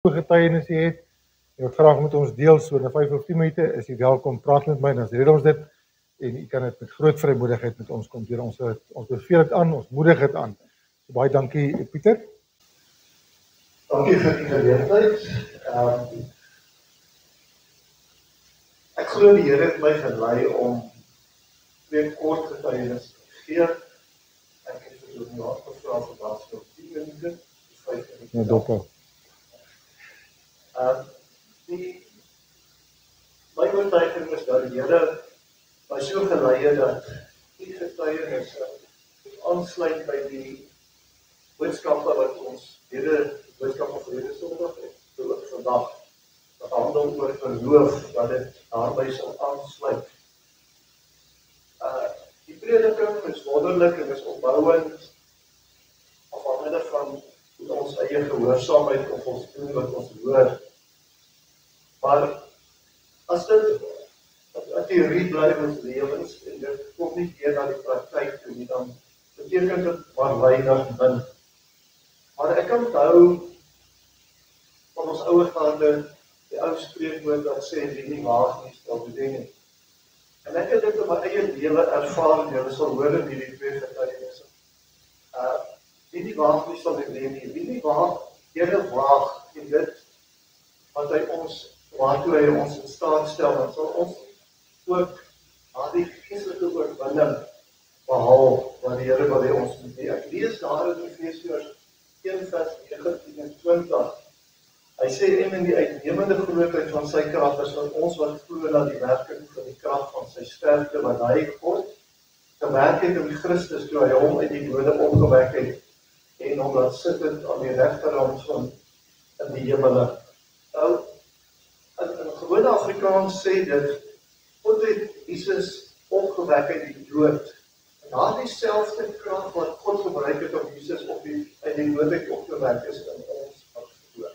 getuienisse het, jy wat graag met ons deel, so na 5 of 10 minute, is jy welkom, praat met my, dan red ons dit, en jy kan dit met groot vrymoedigheid met ons kom doen, ons beveel dit aan, ons moedig dit aan. So, baie dankie, Pieter. Dankie vir die geleentheid. Ek glo die Here het my gelei om 2 kort getuienisse te gee. Ek het vir die Raad gevra vandag vir 10 minute, 5 minute. Ja, doppel. My oortuiging is dat die Here my so gelei het dat die getuienisse aansluit by die boodskappe wat ons boodskap van vrede Sondag het. So ook vandag, dat handel oor geloof, dat dit daarby sal aansluit. Die prediking is wonderlik en is opbouend, afhangende van ons eie gehoorsaamheid of ons doen wat ons hoor. Maar as dit 'n teorie bly in ons lewens en dit kom nie keer na die praktyk toe nie, dan beteken dit maar weinig min. Maar ek kan onthou van ons ouer gaande die ou spreekwoord wat sê wie nie waag nie, sal bedien nie. En ek het dit in my eie lewe ervaar en julle sal hoor in hierdie 2 getuienisse. Wie nie waag nie, sal bedien nie. Wie nie waag, Here waag en dit wat hy ons, waartoe hy ons in staat stel, dan sal ons ook die geestelike oorwinning behaal wat die Here wil hê ons moet hê. Ek lees daar in Efesiërs 1 vers 19 en 20. Hy sê en in die uitnemende grootheid van sy krag is dat ons wat glo na die werking van die krag van sy sterkte wat hy God gewerk het in Christus toe hy hom uit die dode opgewek het en hom laat sittend aan die regterhand van in die hemele. Nou, in gewone Afrikaans sê dit, God het Jesus opgewek uit die dood. En daar dieselfde krag wat God gebruik het om Jesus uit die dood opgewek is in ons wat glo.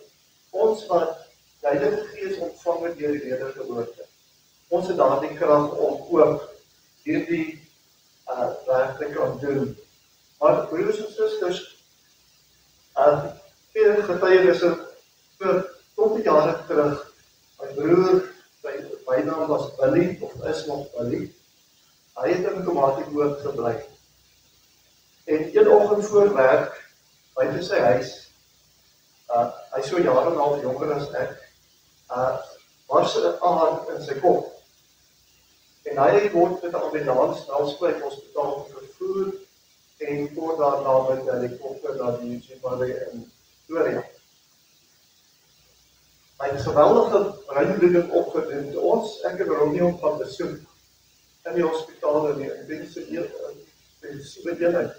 Ons wat die Heilige Gees ontvang het deur die wedergeboorte. Ons het daardie krag om ook hierdie werk te kan doen. Maar broers en susters, veel getuienisse vir 20 jare terug, my broer, my naam was Billy, of is nog Billy, hy het in Komatipoort gebly. En een oggend voor werk, buite sy huis, hy so jare en 'n half jonger as ek, was 'n aard in sy kop. En hy word met 'n ambulans na Nelspruit Hospitaal vervoer en kort daarna met 'n helikopter na die UCMR in Pretoria. Hy het geweldige breinbloeding opgedoen toe ons, ek en Romeo van besoek in die hospitaal in die intensiewe eenheid.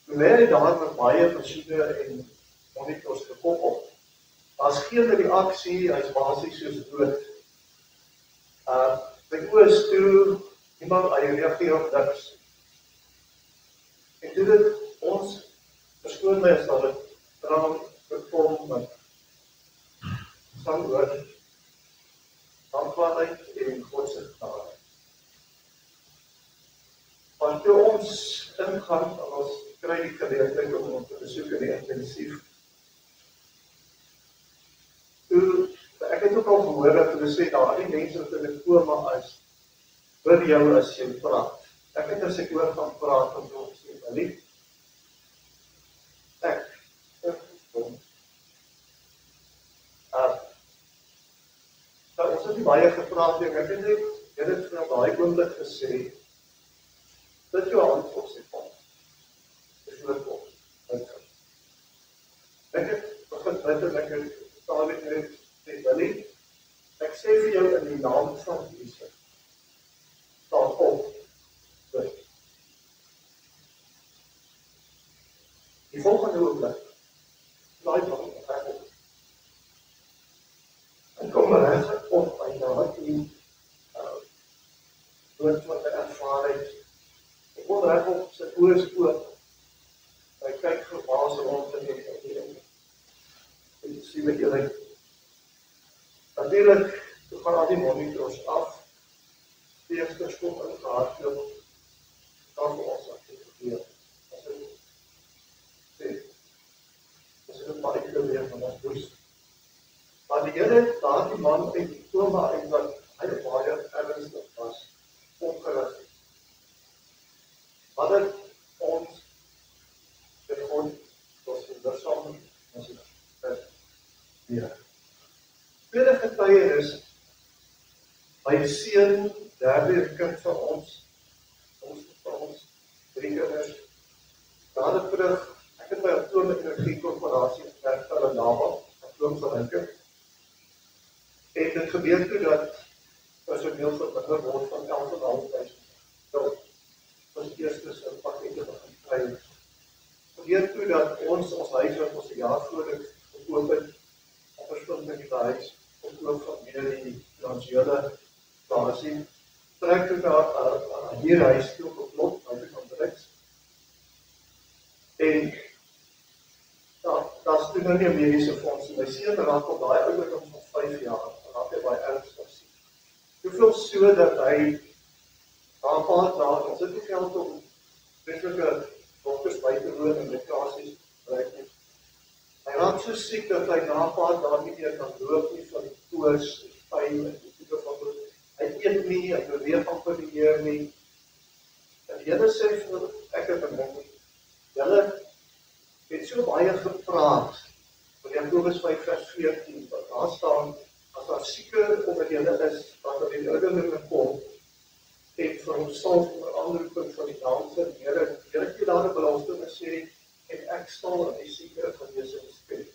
Toe lê hy daar met baie masiene en monitors gekoppel. Daar's geen reaksie, hy's basies soos dood. Sy oë is toe, iemand hy reageer op niks. En toe dit ons verskoon my as dat het traan gekom met sangwoord, dankbaarheid en God se genade. Want toe ons ingaan, ons kry die geleentheid om ons te besoek in die intensief. Toe, ek het ook al gehoor dat hulle sê, die mense wat in die koma is, vir jou as jy praat. Ek het as ek oor gaan praat, om te sê, lief, ons het nie baie gepraat, ek het net, jy het van daai oomblik gesê, dat jou hand op sy pad, is voorkom, uitgaan. Ek het begin bid en ek het taal met my sê, Willie, ek sê vir jou in die naam van Jesus, staan op, bid. Die volgende oomblik, laai van reg op. En kom reg op, en dan wat die dood wat hy ervaar het, ek kom reg op, sy oor is oop, hy kyk verbaas rond in die en sê met julle, natuurlijk, toe gaan al die monitors af, steeksters kom in gehardloop, dan vir ons activiteer. As dit sê, as dit maar ek weer van ons boes, weer. Tweede getuienis, my seun, derde kind van ons 3 kinders, jare terug, ek het by 'n atoom-energie-korporasie gewerk vir 'n naam, atoomverryking. En dit gebeur toe dat personeel verminder word van 11.500. Dat was die eerste se pakkette begin kry. Gebeur toe dat ons huis wat ons 'n jaar voor dit gekoop het, op 'n stadium in die huis, oploop van die finansiële basis, trek toe daar hier huis toe op lot, buite kan Brits. En daar's toe nou nie 'n mediese fonds nie. My seun raak op daai ouderdom van 5 jaar, raak hy baie ernstig siek. Hoeveel so dat hy na 'n paar dae, ons het nie geld om vreeslike dokters by te woon en medikasies gebruik nie. Hy raak so siek dat hy na 'n paar dae nie meer kan loop nie van die koors, pyn en die tipe van dood. Hy eet nie, hy beweeg amper nie meer nie. En die Here sê vir ek het hom, julle het so baie gepraat van Jakobus 5:14, wat daar staan, as daar sieke omdat julle is, wat er die ouderlinge kom, en vir homself onder aanroeping van die naam van die Here, het jy daar 'n belofte gesê, en ek sal aan die sieke genesing skep.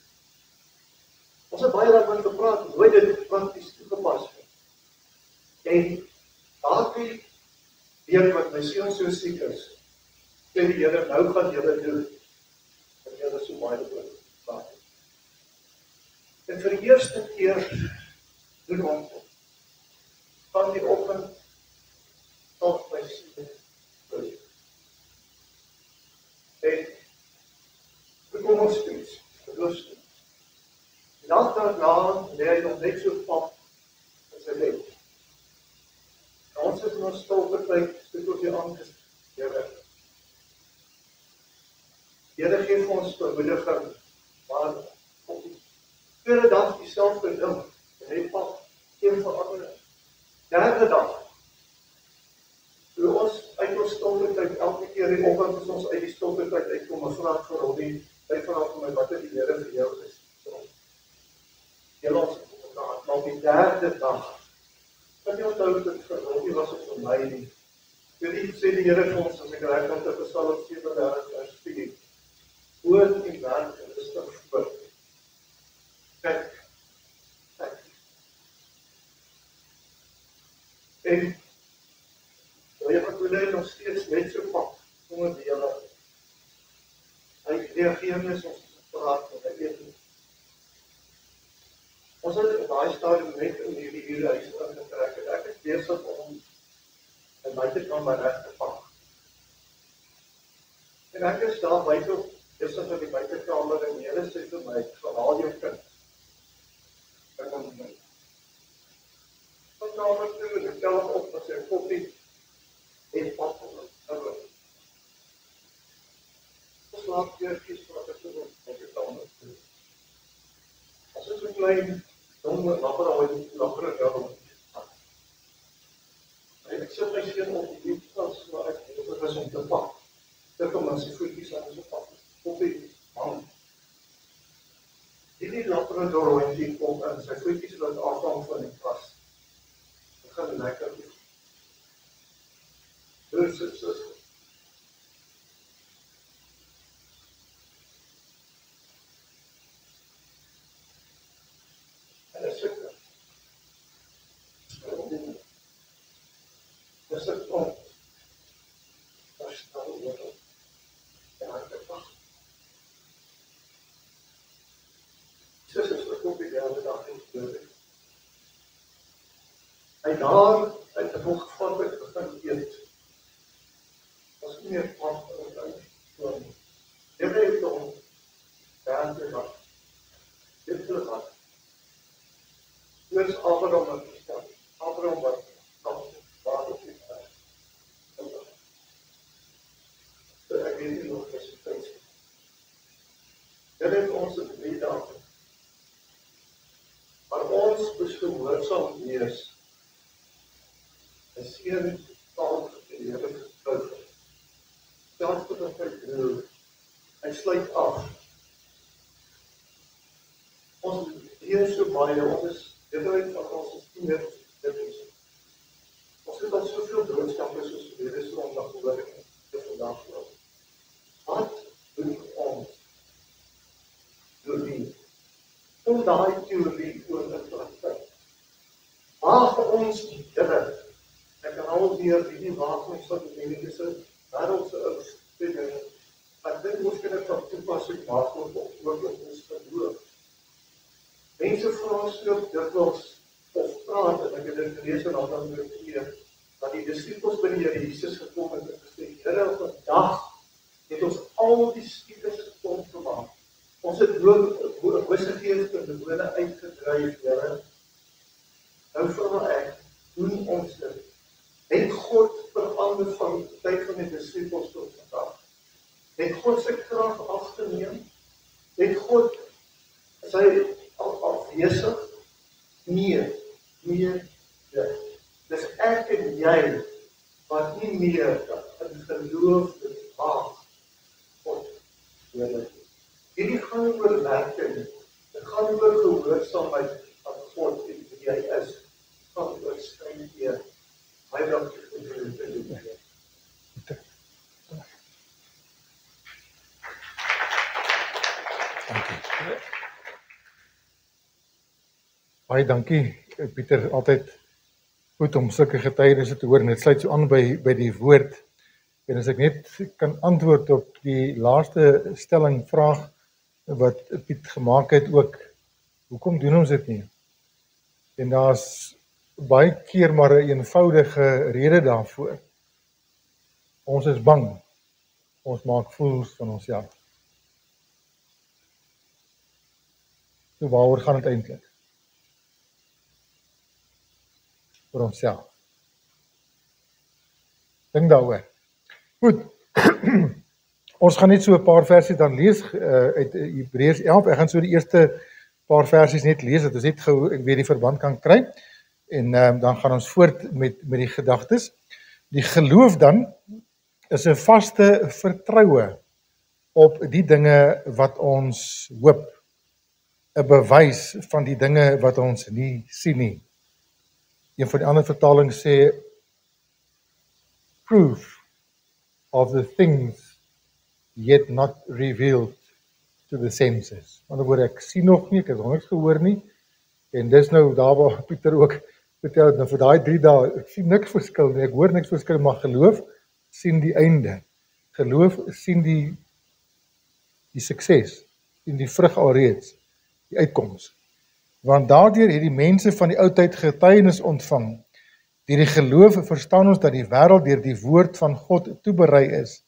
Ons het baie daarvan gepraat, nooit dit prakties toegepas nie. En daardie week wat my seun so siek is, sê die Here, nou gaan julle doen, en julle so baie oor praat. En vir die eerste keer doen ons van die oggend tot my seun bid. En kom ons steeds, gerust. Die dag daarna lê hy nog net so pap in sy bed. Ons is in ons stilte tyd, stuk ons hier aangestel. Here gee vir ons bemoediging, maar op die tweede dag dieselfde ding, en hy pap geen verandering. Derde dag, toe ons uit ons stilte tyd, elke keer die oggend as ons uit die stilte tyd uitkom, en vraag vir Robbie, hy vraag vir my, wat het die Here vir jou gesê? Jy ons gepraat, maar op die derde dag, kan jy onthou dit vir Robbie was het vir my nie. Jy sê die Here vir ons, as ek reg kom te Psalm 37:4, woord en werk en rustig voor. Kyk. En jy wat wil nog steeds net so pak, onder die hele. Hy reageer nie as ons praat, want hy weet nie. Ons het daai stadium net in hierdie huis ingetrek, en ek is besig om in buitekant my reg te pak. En ek is daar buite op, is in die buitekamer, en die Here sê vir my, verhaal jou kind. Ek kom my. Van kamer toe, en ek tel hom op, met sy koffie, en pak hom, en roep. Ons laat weer kies, wat ek doen, op die kamer toe. As ek so klein, dan langer daarom. En ek sit my seun op die diepklas, waar ek bezig is om te pak. Dit kom as die voetjies aan so pak. Op die hand. Die labrador hondjie kom in, sy voetjies laat afhang van die klas. Dit gaan lekker doen. Dus het is en dit is ek. Dis ek om. Daar staan oor. Ja, ek wacht. Sus is verkoop die derde dag in die hy daar uit die boek van begin eet. Was nie meer pap en uit. Jy weet om derde dag. Dit is wat. Dit is Abraham wat gestel. Abraham wat waar op die so ek weet nie nog is het tyd. Dit het ons in 3 dae. Maar ons moes gehoorsaam wees. 'n seun taal die Here geskou. Selfs tot hy broer, hy sluit af. Ons moet leer so baie, dit uit van ons is nie meer dit is. Ons het al soveel boodskappe soos verlede Sondag gehoor en dit vandag ook. Wat doen ons teorie? Om daai teorie oor in praktyk. Waar vir ons die Here, ek kan al weer die waakheid van die mediese wêreldse oudspreking, ek dink ons kan dit van toepassing maak op ons geloof. Mense vra so dikwels of praat, en ek het dit gelees in Handelinge 2, dat die disippels by die Here Jesus gekom het en gesê, Here, op 'n dag het ons al die skieters gekom gemaak. Ons het bose geeste en demone uitgedryf, Here. Nou vra ek, doen ons dit? Het God verander van die tyd van die disippels tot vandag? Het God sy krag afgeneem? Het God sy afwesig? Nee. Dis ek en jy wat nie meer in geloof waag God. Hierdie gaan oor werking. Dit gaan oor gehoorsaamheid aan God en wie hy is. Dit gaan oor skyn eer. Baie dankie vir die Baie dankie, Pieter, altyd goed om sulke getuienisse te hoor en dit sluit so aan by die woord. En as ek net kan antwoord op die laaste stelling vraag wat Piet gemaak het ook, hoekom doen ons dit nie? En daar's baie keer maar 'n eenvoudige rede daarvoor. Ons is bang. Ons maak fools van onsself. So waaroor gaan dit eintlik? Vir onsself. Dink daaroor. Goed. Ons gaan net so 'n paar versies dan lees uit Hebreërs 11. Ek gaan so die eerste paar versies net lees, dat ons net gou weer die verband kan kry. En dan gaan ons voort met die gedagtes. Die geloof dan is 'n vaste vertroue op die dinge wat ons hoop. 'n bewys van die dinge wat ons nie sien nie. Een van die ander vertalings sê proof of the things yet not revealed to the senses. Aan die ander woorde, ek sien nog nie, ek het nog niks gehoor nie. En dis nou daar waar Pieter ook vertel het, nou vir daai 3 dae, ek sien niks verskil nie, ek hoor niks verskil, maar geloof sien die einde. Geloof sien die sukses, sien die vrug alreeds, die uitkoms. Want daardeur het die mense van die oudheid getuienis ontvang. Deur die geloof verstaan ons dat die wêreld deur die woord van God toeberei is.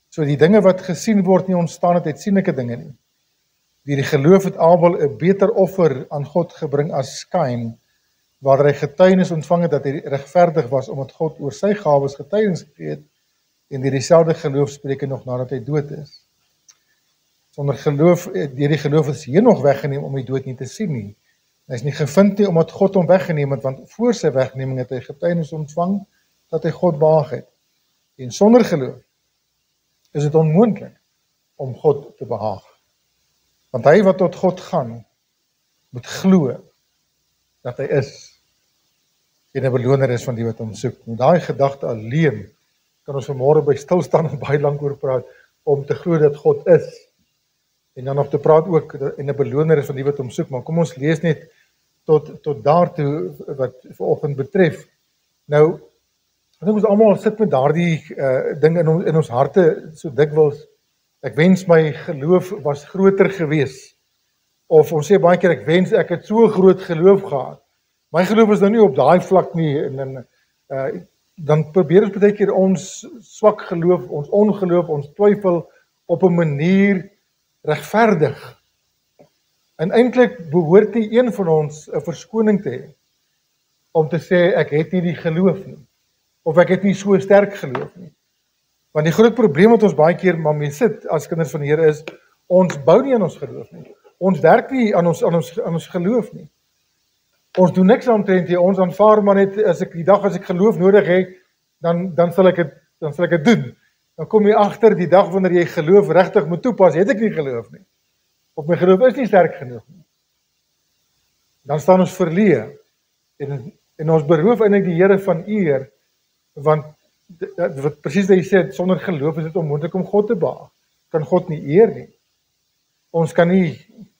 So die dinge wat gesien word nie ontstaan het uit sienlike dinge nie. Deur die geloof het Abel 'n beter offer aan God gebring as Kain, waar hy getuienis ontvang het dat hy regverdig was omdat God oor sy gawes getuienis gegee het, en deur dieselfde geloof spreek hy nog nadat hy dood is. Sonder geloof, deur die geloof is hy nog weggeneem om die dood nie te sien nie. Hy is nie gevind nie omdat God hom weggeneem het, want voor sy wegneming het hy getuienis ontvang dat hy God behaag het. En sonder geloof is dit onmoontlik om God te behaag. Want hy wat tot God gaan, moet glo dat hy is en 'n beloner is van die wat hom soek. Met daai gedagte alleen kan ons vanmôre by stil staan en baie lank oor praat om te glo dat God is. En dan nog te praat ook en 'n beloner is van die wat hom soek, maar kom ons lees net tot daartoe wat vanoggend betref. Nou, ek dink ons almal sit met daardie ding in ons harte so dikwels. Ek wens my geloof was groter gewees. Of ons sê baie keer ek wens ek het so groot geloof gehad. My geloof is nou nie op daai vlak nie en dan probeer ons baie keer ons swak geloof, ons ongeloof, ons twyfel op 'n manier regverdig. En eintlik behoort nie een van ons 'n verskoning te hê om te sê ek het nie die geloof nie of ek het nie so sterk geloof nie. Want die groot probleem wat ons baie keer maar mee sit as kinders van die Here is ons bou nie aan ons geloof nie. Ons werk nie aan ons geloof nie. Ons doen niks omtrent nie. Ons aanvaar maar net as ek geloof nodig het, dan sal ek dit doen. Dan kom jy agter die dag wanneer jy geloof regtig moet toepas, het ek nie geloof nie. Of my geloof is nie sterk genoeg nie. dan staan ons verleë en ons beroof eintlik die Here van eer, want wat presies wat hy sê, sonder geloof is dit onmoontlik om God te behaag. Kan God nie eer nie. Ons kan nie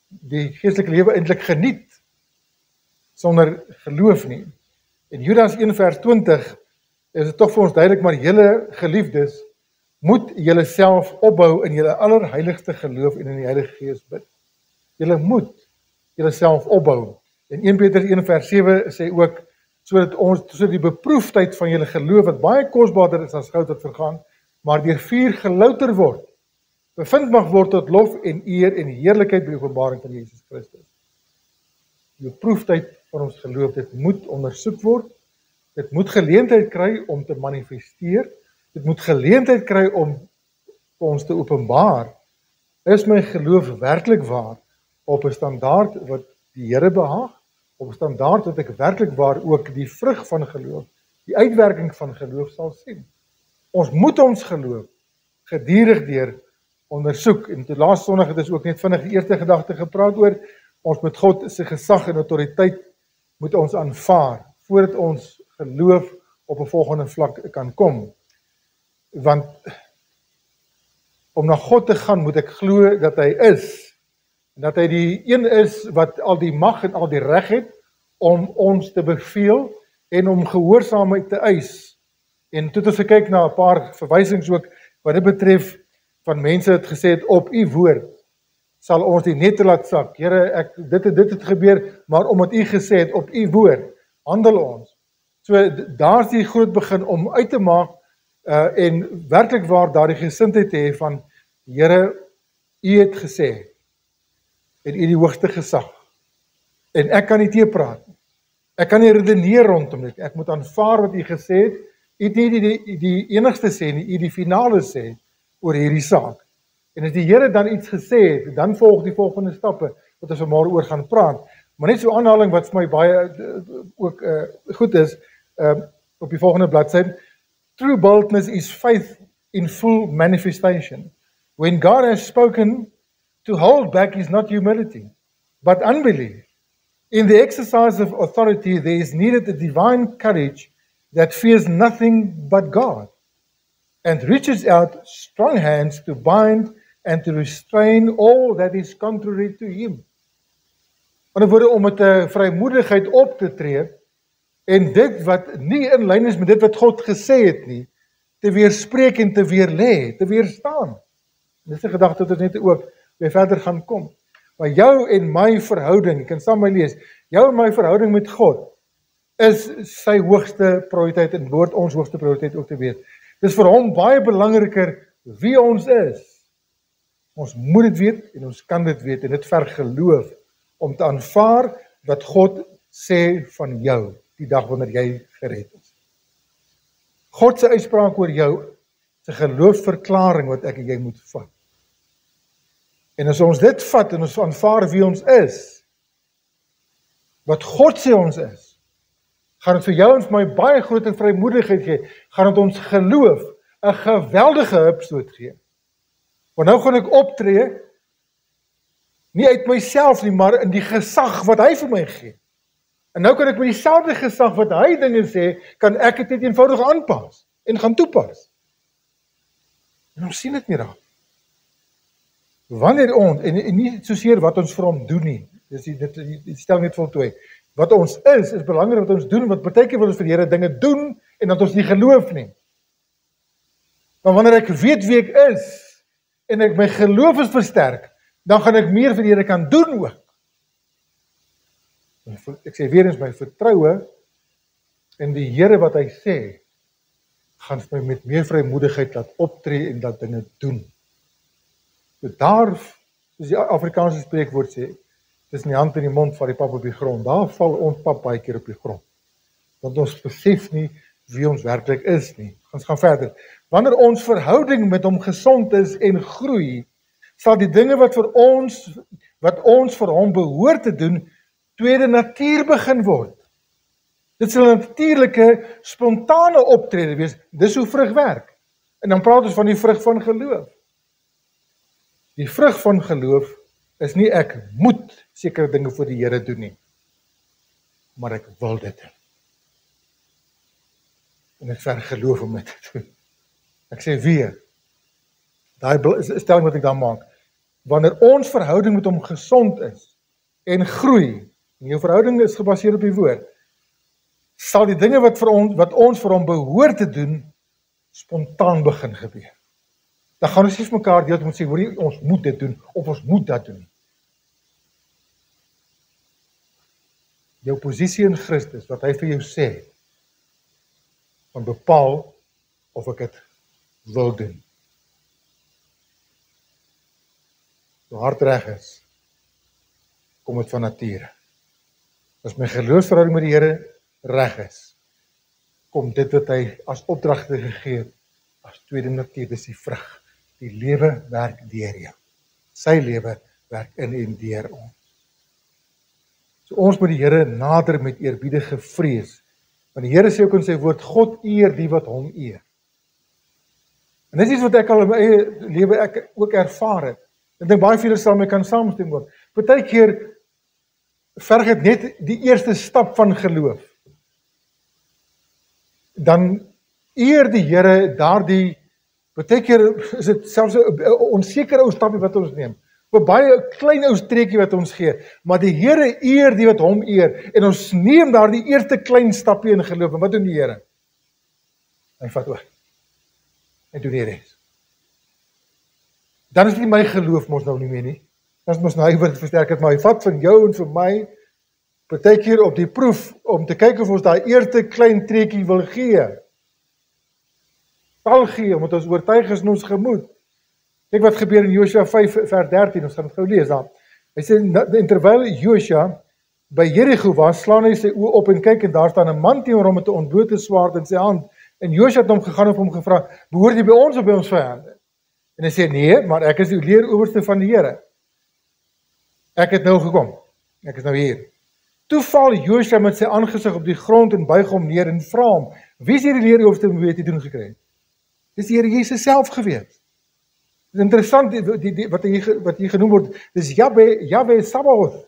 die geestelike lewe eintlik geniet sonder geloof nie. En Judas 1 vers 20 is dit tog vir ons duidelik, maar julle geliefdes, moet julle self opbou in julle allerheiligste geloof en in die Heilige Gees bid. Julle moet julle self opbou. En 1 Petrus 1 vers 7 sê ook, sodat die beproefdheid van julle geloof, wat baie kosbaarder is as goud wat vergaan, maar deur vuur gelouter word, bevind mag word tot lof en eer en heerlikheid by die openbaring van Jesus Christus. Die beproefdheid van ons geloof, dit moet ondersoek word, dit moet geleentheid kry om te manifesteer, dit moet geleentheid kry om ons te openbaar, is my geloof werklik waar, op 'n standaard wat die Here behaag, op 'n standaard wat ek werklik waar ook die vrug van geloof, die uitwerking van geloof sal sien. Ons moet ons geloof gedurig deur ondersoek, en toe laas Sondag het ons ook net vinnig die eerste gedagte gepraat oor, ons met God se gesag en autoriteit moet ons aanvaar, voordat ons geloof op 'n volgende vlak kan kom. Want om na God te gaan, moet ek glo dat hy is, en dat hy die een is wat al die mag en al die reg het om ons te beveel en om gehoorsaamheid te eis. En toe het ons gekyk na 'n paar verwysings ook wat dit betref van mense het gesê het, op u woord sal ons die nette laat sak. Here, dit het gebeur, maar omdat u gesê het, op u woord handel ons. So daar's die groot begin om uit te maak en werklik waar daardie gesindheid te hê van, Here, u het gesê, en u die hoogste gesag, en ek kan nie teëpraat nie, ek kan nie redeneer rondom dit, ek moet aanvaar wat u gesê het, u het nie die enigste sê nie, u die finale sê oor hierdie saak. En as die Here dan iets gesê het, dan volg die volgende stappe wat ons vanmôre oor gaan praat. Maar net so 'n aanhaling wat vir my baie ook goed is, op die volgende bladsy. True boldness is faith in full manifestation. When God has spoken, to hold back is not humility, but unbelief. In the exercise of authority, there is needed a divine courage that fears nothing but God, and reaches out strong hands to bind and to restrain all that is contrary to him. In ander woorde, om met 'n vrymoedigheid op te tree, en dit wat nie in lyn is met dit wat God gesê het nie, te weerspreek en te weerlê, te weerstaan. Dis 'n gedagte wat ons net ook weer verder gaan kom. Maar jou en my verhouding, jy kan saam met my lees, jou en my verhouding met God is sy hoogste prioriteit en behoort ons hoogste prioriteit ook te wees. Dis vir hom baie belangriker wie ons is. Ons moet dit weet en ons kan dit weet, en dit verg geloof om te aanvaar wat God sê van jou die dag wanneer jy gered is. God se uitspraak oor jou is 'n geloofsverklaring wat ek en jy moet vat. En as ons dit vat en ons aanvaar wie ons is, wat God sê ons is, gaan dit vir jou en vir my baie groot vrymoedigheid gee, gaan dit ons geloof 'n geweldige hupstoot gee. Want nou gaan ek optree, nie uit myself nie, maar in die gesag wat hy vir my gee. En nou kan ek met dieselfde gesag wat hy dinge sê, kan ek dit net eenvoudig aanpas en gaan toepas. En ons sien dit nie raak. Wanneer ons, en nie soseer wat ons vir hom doen nie, dit stel net voltooi, wat ons is belangrik wat ons doen, want baie keer wil ons vir die Here dinge doen, en dat ons nie geloof nie. Maar wanneer ek weet wie ek is, en ek my geloof is versterk, dan gaan ek meer vir die Here kan doen ook. Ek sê weer eens, my vertroue in die Here wat hy sê, gaan my met meer vrymoedigheid laat optree en laat dinge doen. So daar, soos die Afrikaanse spreekwoord sê, tussen die hand en die mond val die pap op die grond. Daar val ons pap baie keer op die grond. Want ons besef nie wie ons werklik is nie. Ons gaan verder. Wanneer ons verhouding met hom gesond is en groei, sal die dinge wat ons vir hom behoort te doen, tweede natuur begin word. Dit sal 'n natuurlike, spontane optrede wees. Dis hoe vrug werk. En dan praat ons van die vrug van geloof. Die vrug van geloof is nie ek moet sekere dinge vir die Here doen nie. maar ek wil dit doen. En ek verg geloof om dit te doen. Ek sê weer, daai stelling wat ek dan maak, wanneer ons verhouding met hom gesond is en groei, en jou verhouding is gebaseer op die woord, sal die dinge wat ons vir hom behoort te doen, spontaan begin gebeur. Dan gaan ons nie vir mekaar deel moet sê, hoor, ons moet dit doen, of ons moet dat doen. Jou posisie in Christus, wat hy vir jou sê, gaan bepaal of ek het wil doen. So hart reg is, kom dit van nature. As my geloofsverhouding met die Here reg is, kom dit wat hy as opdragte gegee het, as tweede natuur, dis die vrug. Die lewe werk deur jou. Sy lewe werk in en deur ons. So ons moet die Here nader met eerbiedige vrees. Want die Here sê ook in sy woord, God eer die wat hom eer. En dis iets wat ek al in my eie lewe ek ook ervaar het. Ek dink baie vele sal my kan saamstem ook. Partykeer verg dit net die eerste stap van geloof. Dan eer die Here daardie, partykeer is dit selfs 'n onsekere ou stapie wat ons neem. 'n baie klein ou streekie wat ons gee, maar die Here eer die wat hom eer, en ons neem daardie eerste klein stapie in geloof, en wat doen die Here? Hy vat oor. En doen die res. Dan is nie my geloof mos nou nie meer nie. Dan is mos nou hy wat versterk het, maar hy vat van jou en vir my, partykeer op die proef, om te kyk of ons daai eerste klein treetjie wil gee. Sal gee, omdat ons oortuig is in ons gemoed. Kyk wat gebeur in Josua 5 vers 13, ons gaan het gou lees daar. Hy sê, en terwyl Josua by Jericho was, slaan hy sy oë op en kyk, en daar staan 'n man teenoor hom met 'n ontblote swaard in sy hand. En Josua het hom gegaan en hom gevra, behoort jy by ons of by ons vyande? En hy sê, nee, maar ek is die leeroowerste van die Here. Ek het nou gekom, ek is nou hier. Toe val Josua met sy aangesig op die grond en buig hom neer en vra hom, wie is hierdie leeroowerste om weet te doen gekry? Dis die Here Jesus self gewees. Dit is interessant wat hier genoem word, dis Yahweh Sabaoth,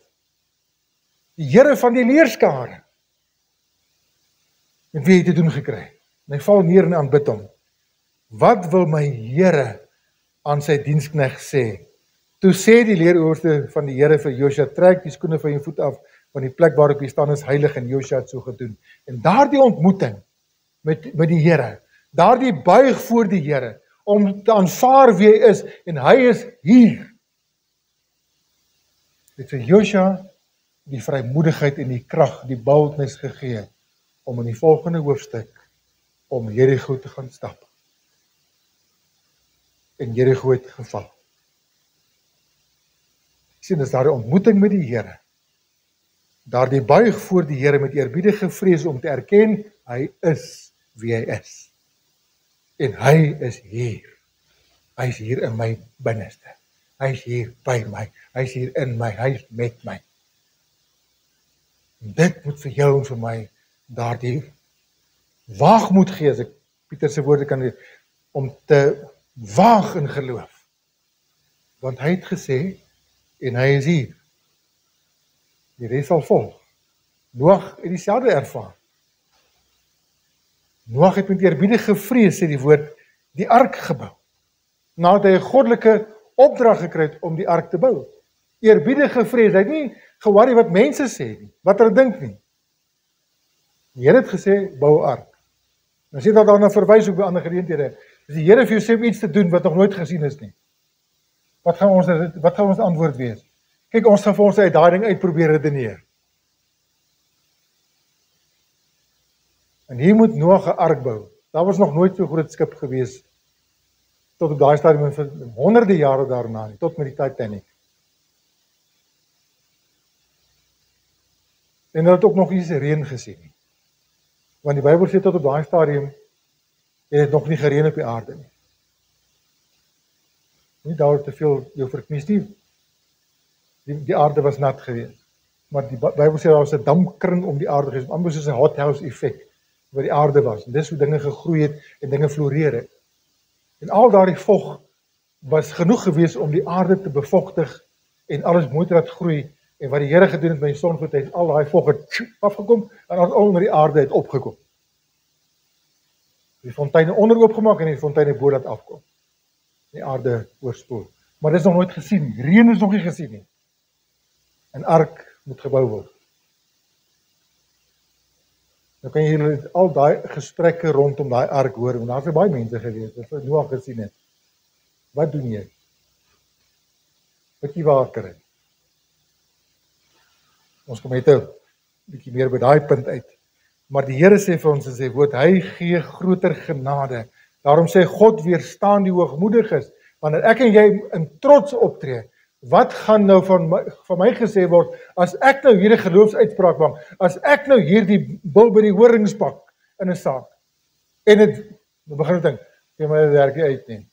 die Here van die leerskare. En wie het te doen gekry? En hy val neer en aanbid hom. Wat wil my Here aan sy diensknegt sê? Toe sê die leeroowerste van die Here vir Josua, trek die skoene van jou voet af, want die plek waarop jy staan is heilig, en Josua het so gedoen. En daardie ontmoeting met die Here, daardie buig voor die Here, om te aanvaar wie hy is, en hy is hier. Het vir Josua die vrymoedigheid en die krag, die boldness gegee, om in die volgende hoofstuk, om Jericho te gaan stap. En Jericho het geval. Sien, dis daar die ontmoeting met die Here. Daar die buig voor die Here met eerbiedige vrees om te erken, hy is wie hy is. En hy is hier. Hy is hier in my binneste. Hy is hier by my. Hy is hier in my. Hy is met my. En dit moet vir jou en vir my daardie waagmoed gee, as ek Pieter se woorde kan lees, om te waag in geloof. Want hy het gesê, en hy is hier. Die res sal volg. Noag het dieselfde ervaar. Noag het met eerbiedige vrees, sê die woord, die ark gebou. Nadat hy 'n goddelike opdrag gekry het om die ark te bou. Eerbiedige vrees, hy het nie geworry wat mense sê nie, wat hulle dink nie. Die Here het gesê, bou 'n ark. Nou sê dat daarna verwys ook by ander geleenthede. As die Here vir jou sê om iets te doen wat nog nooit gesien is nie, wat gaan ons antwoord wees? Kyk, ons gaan vir ons uit daai ding uitprobeer redeneer. En hier moet Noag 'n ark bou. Daar was nog nooit so groot skip gewees tot op daai stadium vir honderde jare daarna nie, tot met die Titanic. En hulle het ook nog nie se reën gesien nie. Want die Bybel sê tot op daai stadium het dit nog nie gereën op die aarde nie. Nie daar te veel jou verknies nie. Die aarde was nat geweest. Maar die Bybel sê daar was 'n dampkring om die aarde geweest, amper soos 'n hothouse effek wat die aarde was. En dis hoe dinge gegroei het en dinge floreer het. En al daardie vog was genoeg geweest om die aarde te bevogtig en alles mooi te laat groei En wat die Here gedoen het met die sonvloed, het al daai vog het afgekom en al onder die aarde het opgekom. Die fonteine onder oopgemaak en die fonteine bo laat afkom. Die aarde oorspoel. Maar dit is nog nooit gesien nie. Reën is nog nie gesien nie. 'n ark moet gebou word. Nou kan jy al daai gesprekke rondom daai ark hoor, want daar is baie mense gewees wat Noag gesien het. Wat doen jy? Wat jy wakker het? Ons kom net 'n bietjie meer by daai punt uit. Maar die Here sê vir ons in sy woord, hy gee groter genade. Daarom sê God weerstaan die hoogmoediges. Wanneer ek en jy in trots optree, wat gaan nou van my gesê word, as ek nou hier 'n geloofsuitspraak maak, as ek nou hier die bil by die horings pak in 'n saak, en dit begin dink, jy my werk nie uit nie.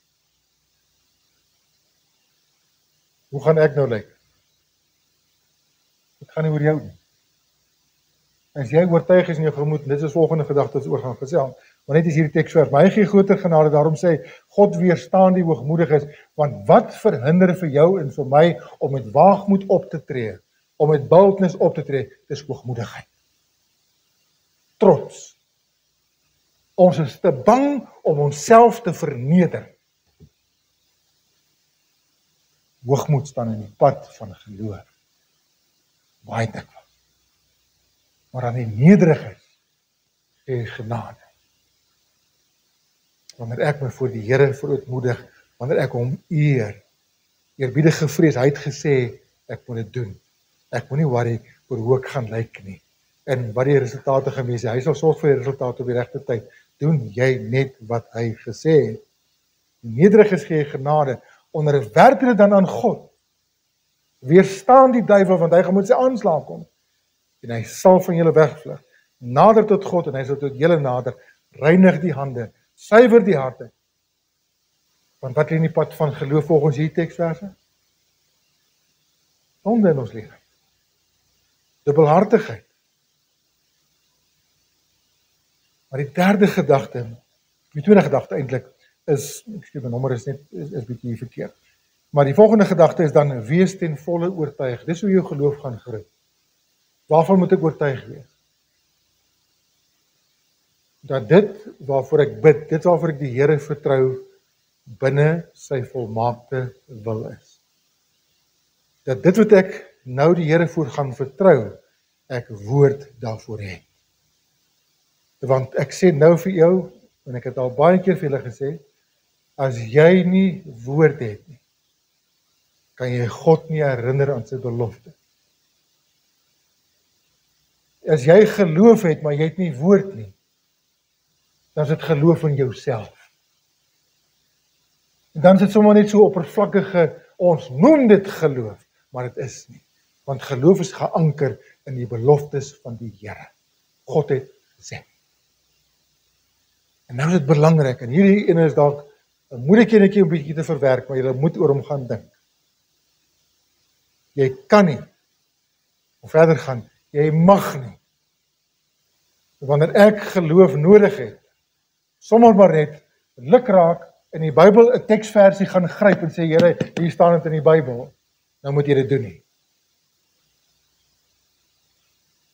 Hoe gaan ek nou lyk? Dit gaan nie oor jou nie. As jy oortuig is in jou gemoed, dit is volgende gedagte wat ons oor gaan gesels, maar net is hierdie teksvers, maar hy gee groter genade, daarom sê hy, God weerstaan die hoogmoediges, want wat verhinder vir jou en vir my om met waagmoed op te tree, om met boldness op te tree, dis hoogmoedigheid. Trots. Ons is te bang om onsself te verneder. Hoogmoed staan in die pad van geloof. Baie dikwels. Maar aan die nederigheid gee genade. Wanneer ek my voor die Here verootmoedig, wanneer ek hom eer, eerbiedige vrees, hy het gesê, ek moet dit doen. Ek moet nie worry oor hoe ek gaan lyk nie. En wat die resultate gewees, hy sal sorg vir die resultate op die regte tyd. Doen jy net wat hy gesê het. Nederiges gee genade, onderwerp dit dan aan God. Weerstaan die duiwel, want hy gaan met sy aanslag kom. En hy sal van julle wegvlug. Nader tot God en hy sal tot julle nader. Reinig die hande, suiwer die harte. Want wat lê in die pad van geloof volgens hierdie teksverse? Sonde in ons lewe. Dubbelhartigheid. Maar die derde gedagte, die tweede gedagte eintlik is, ek skryf my nommer is net is bietjie verkeerd. Maar die volgende gedagte is dan wees ten volle oortuig. Dis hoe jou geloof gaan groei. Waarvan moet ek oortuig wees? Dat dit waarvoor ek bid, dit waarvoor ek die Here vertrou, binne sy volmaakte wil is. Dat dit wat ek nou die Here voor gaan vertrou, ek woord daarvoor het. Want ek sê nou vir jou, en ek het al baie keer vir julle gesê, as jy nie woord het nie, kan jy God nie herinner aan sy belofte. As jy geloof het, maar jy het nie woord nie, dan is dit geloof in jouself. En dan is dit sommer net so oppervlakkige, ons noem dit geloof, maar dit is nie. Want geloof is geanker in die beloftes van die Here. God het gesê. En nou is dit belangrik, en hierdie ene is dalk 'n moeilike enetjie om bietjie te verwerk, maar jy moet oor hom gaan dink. Jy kan nie, of verder gaan, jy mag nie. Wanneer ek geloof nodig het, sommer maar net, lukraak, in die Bybel 'n teksversie gaan gryp en sê, Here, hier staan dit in die Bybel, nou moet jy dit doen nie.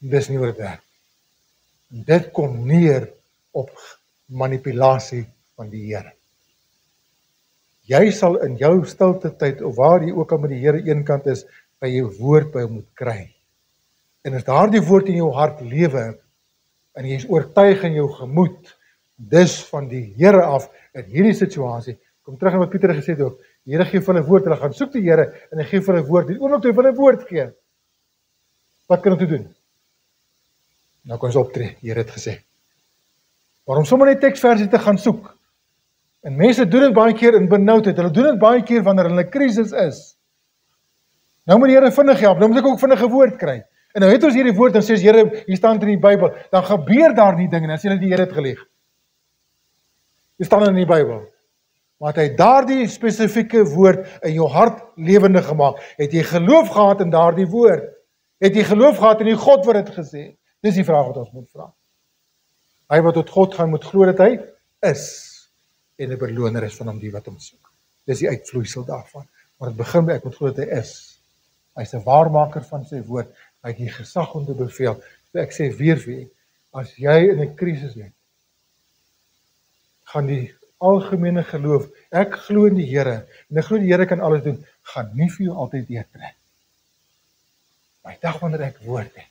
Dis nie wat dit werk. Dit kom neer op manipulasie van die Here. Jy sal in jou stilte tyd, of waar jy ook al met die Here eenkant is, by jou woord by hom moet kry. En as daardie woord in jou hart lewe, en jy is oortuig in jou gemoed, dis van die Here af, in hierdie situasie, kom terug aan wat Pieter gesê het ook, die Here gee vir hulle woord, hulle gaan soek die Here, en hy gee vir hulle woord, die oomblik toe hy vir hulle woord gee, wat kan hulle toe doen? Nou kan ons optree, die Here het gesê. Maar om sommer net teksversie te gaan soek, en mense doen dit baie keer in benoudheid, hulle doen dit baie keer wanneer hulle in 'n krisis is. Nou moet die Here vinnig help, nou moet ek ook vinnig 'n woord kry. En nou het ons hierdie woord, en sê Here, hier staan dit in die Bybel, dan gebeur daar nie dinge, dan sê hulle die Here het gelieg. Dit staan in die Bybel. Maar het hy daardie spesifieke woord in jou hart lewendig gemaak, het jy geloof gehad in daardie woord, het jy geloof gehad in die God wat het gesê, dis die vraag wat ons moet vra. Hy wat tot God gaan moet glo dat hy is, en 'n beloner is van hom die wat hom soek. Dis die uitvloeisel daarvan, maar het begin by ek moet glo dat hy is, Hy is 'n waarmaker van sy woord. Hy het die gesag om te beveel. So ek sê weer vir u, as jy in 'n krisis is, gaan die algemene geloof, ek glo in die Here, en ek glo die Here kan alles doen, gaan nie vir jou altyd deurtrek. Maar die dag wanneer ek woord het,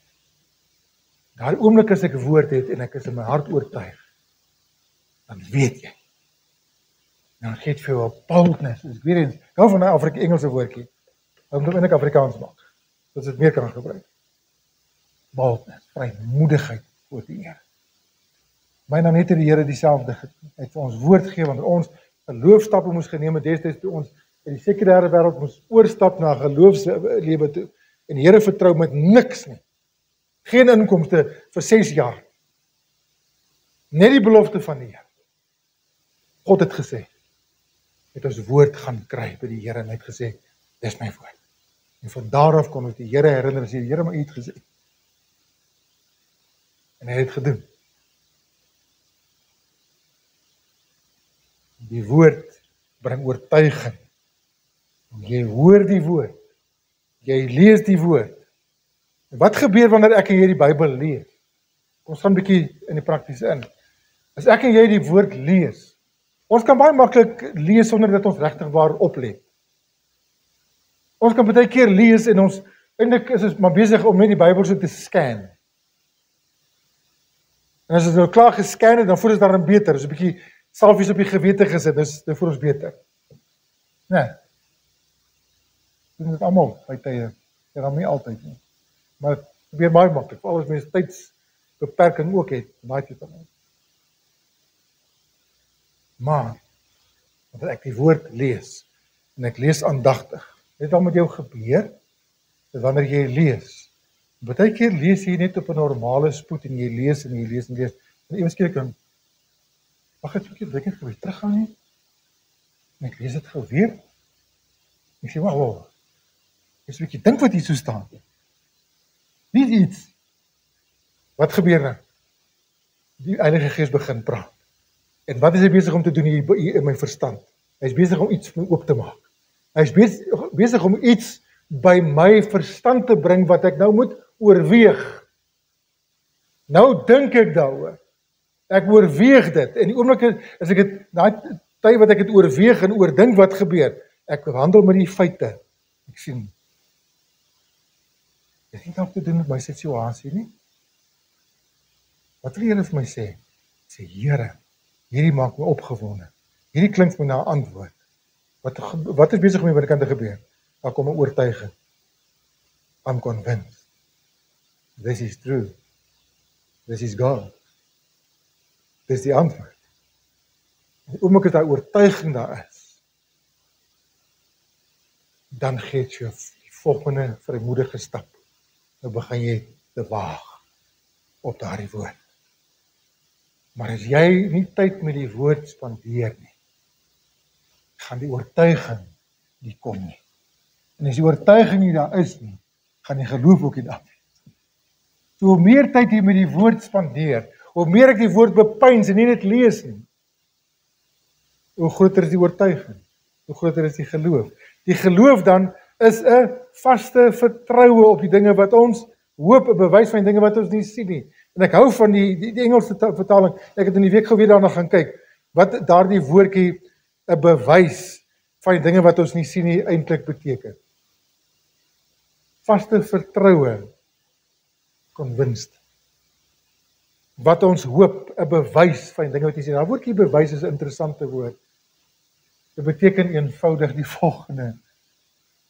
daai oomblik as ek woord het en ek is in my hart oortuig, dan weet jy. Dan gee dit vir jou 'n boldness. Dis weer eens, ek hou van 'n Engelse woordjie. Ek moet eintlik Afrikaans maak. Dat dit meer kan gebruik. Boldness, vrymoedigheid voor die Here. Maar dan het die Here dieselfde het vir ons woord gegee wanneer ons geloofstappe moes geneem het destyds toe ons in die sekulêre wêreld moes oorstap na geloofslewe toe. En die Here vertrou met niks nie. Geen inkomste vir 6 jaar. Net die belofte van die Here. God het gesê, het ons woord gaan kry by die Here en hy het gesê, dis my woord. En van daar af kon ons die Here herinner en sê, die Here maar u het gesê. En hy het gedoen. Die woord bring oortuiging. Jy hoor die woord. Jy lees die woord. En wat gebeur wanneer ek en jy die Bybel lees? Ons gaan 'n bietjie in die praktiese in. As ek en jy die woord lees, ons kan baie maklik lees sonder dat ons regtig waar oplet. Ons kan baie keer lees en ons eintlik is ons maar besig om net die Bybel so te scan. En as ons nou klaar gescan het, dan voel ons daarin beter. Ons 'n bietjie salfies op die gewete gesit, dan voel ons beter. Nee. Doen dit almal by tye. Ja, dan nie altyd nie. Maar dit gebeur baie maklik. Veral as mense tydsbeperking ook het, daai tipe ding. Maar wanneer ek die woord lees en ek lees aandagtig, weet wat met jou gebeur? Dat wanneer jy lees, baie keer lees jy net op 'n normale spoed en jy lees en jy lees en lees en ewe skielik dan wag ek 'n bietjie gebeur teruggaan nie. En ek lees dit gou weer. Ek sê wow. Ek sê 'n bietjie dink wat hier so staan. Nie iets. Wat gebeur nou? Die Heilige Gees begin praat. En wat is hy besig om te doen hier in my verstand? Hy is besig om iets vir my oop te maak. Hy is besig om iets by my verstand te bring wat ek nou moet oorweeg. Nou dink ek daaroor. Ek oorweeg dit. En die oomblik as ek dit daai tyd wat ek dit oorweeg en oordink wat gebeur, ek handel met die feite. Ek sien dit het niks te doen met my situasie nie. Wat wil die Here vir my sê? Sê Here, hierdie maak my opgewonde. Hierdie klink vir my na 'n antwoord. Wat is besig om by die kant te gebeur? Daar kom 'n oortuiging. I'm convinced. This is true. This is God. Dis die antwoord. En oomblik as daai oortuiging daar is, dan gee jy die volgende vrymoedige stap. Nou begin jy te waag op daardie woord. Maar as jy nie tyd met die woord spandeer nie, gaan die oortuiging nie kom nie. En as die oortuiging nie daar is nie, gaan die geloof ook nie daar wees. So hoe meer tyd jy met die woord spandeer, hoe meer ek die woord bepeins en nie net lees nie, hoe groter is die oortuiging, hoe groter is die geloof. Die geloof dan is 'n vaste vertroue op die dinge wat ons hoop, 'n bewys van die dinge wat ons nie sien nie. En ek hou van die Engelse vertaling. Ek het in die week gou weer daarna gaan kyk wat daardie woordjie 'n bewys van die dinge wat ons nie sien nie eintlik beteken. Vaste vertroue, convinced. Wat ons hoop, 'n bewys van die dinge wat jy sien. Daai woordjie bewys is 'n interessante woord. Dit beteken eenvoudig die volgende: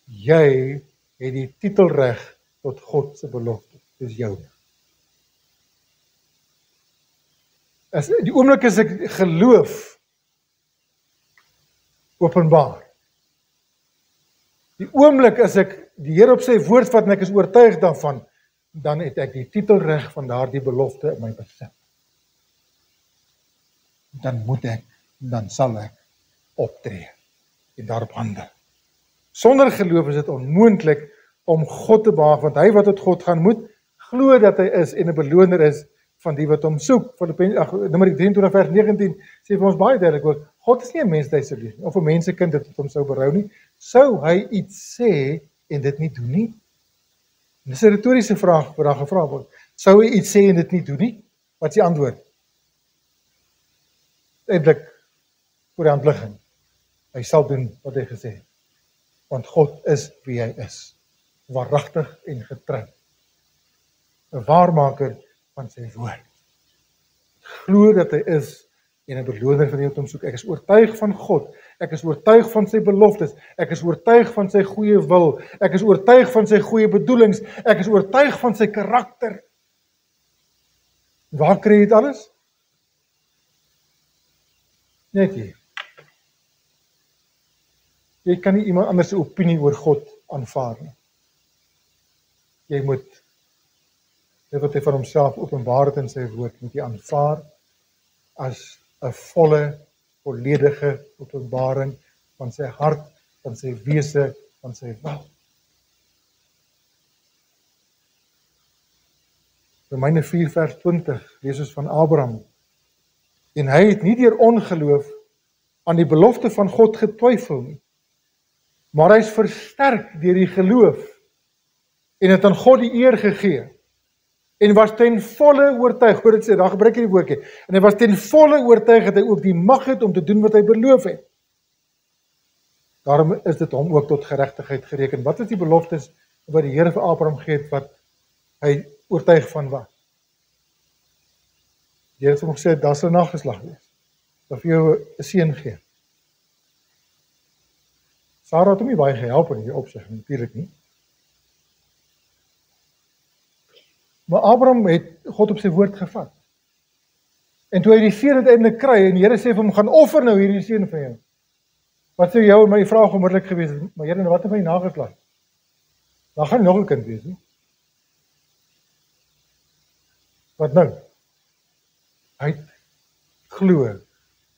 jy het die titelreg tot God se belofte. Dis joune. As die oomblik as ek geloof openbaar. Die oomblik as ek die Here op sy woord vat en ek is oortuig daarvan, dan het ek die titelreg van daardie belofte in my besit. Dan moet ek, dan sal ek optree en daarop handel. Sonder geloof is dit onmoontlik om God te behaag, want hy wat tot God gaan moet glo dat hy is en 'n beloner is van die wat hom soek. Numeri 23 vers 19 sê vir ons baie duidelik ook, God is nie 'n mens wat hy sou lieg nie, of 'n mensekind dit hom sou berou nie. Sou hy iets sê en dit nie doen nie? Dis 'n retoriese vraag wat daar gevra word. Sou hy iets sê en dit nie doen nie? Wat is die antwoord? Eintlik voor die hand liggend. Hy sal doen wat hy gesê het. Want God is wie hy is. Waaragtig en getrou. 'n Waarmaker van sy woord. Glo dat hy is en 'n beloner van die wat hom soek. Ek is oortuig van God. Ek is oortuig van sy beloftes. Ek is oortuig van sy goeie wil. Ek is oortuig van sy goeie bedoelings. Ek is oortuig van sy karakter. Waar kry jy dit alles? Net hier. Jy kan nie iemand anders se opinie oor God aanvaar nie. Jy moet dit wat hy van homself openbaar het in sy woord, moet jy aanvaar as 'n volle, volledige openbaring van sy hart, van sy wese, van sy wil. Romeine 4 vers 20, lees ons van Abraham. En hy het nie deur ongeloof aan die belofte van God getwyfel nie, maar hy is versterk deur die geloof en het aan God die eer gegee en was ten volle oortuig, hoor dit sê, daar gebruik hy die woordjie, en hy was ten volle oortuig dat hy ook die mag het om te doen wat hy beloof het. Daarom is dit hom ook tot geregtigheid gereken. Wat is die beloftes wat die Here vir Abraham gegee het wat hy oortuig van was? Die Here het hom gesê, daar sal 'n nageslag wees. Dat vir jou 'n seun gee. Sara het hom nie baie gehelp in die opsig, natuurlik nie. Maar Abraham het God op sy woord gevat. En toe hy die seun uiteindelik kry, en die Here sê vir hom, gaan offer nou hierdie seun vir jou. Wat sou jou en my vraag onmiddellik gewees het? Maar Here, wat het my nageslag? Dan gaan nog 'n kind wees, nie? Wat nou? Hy glo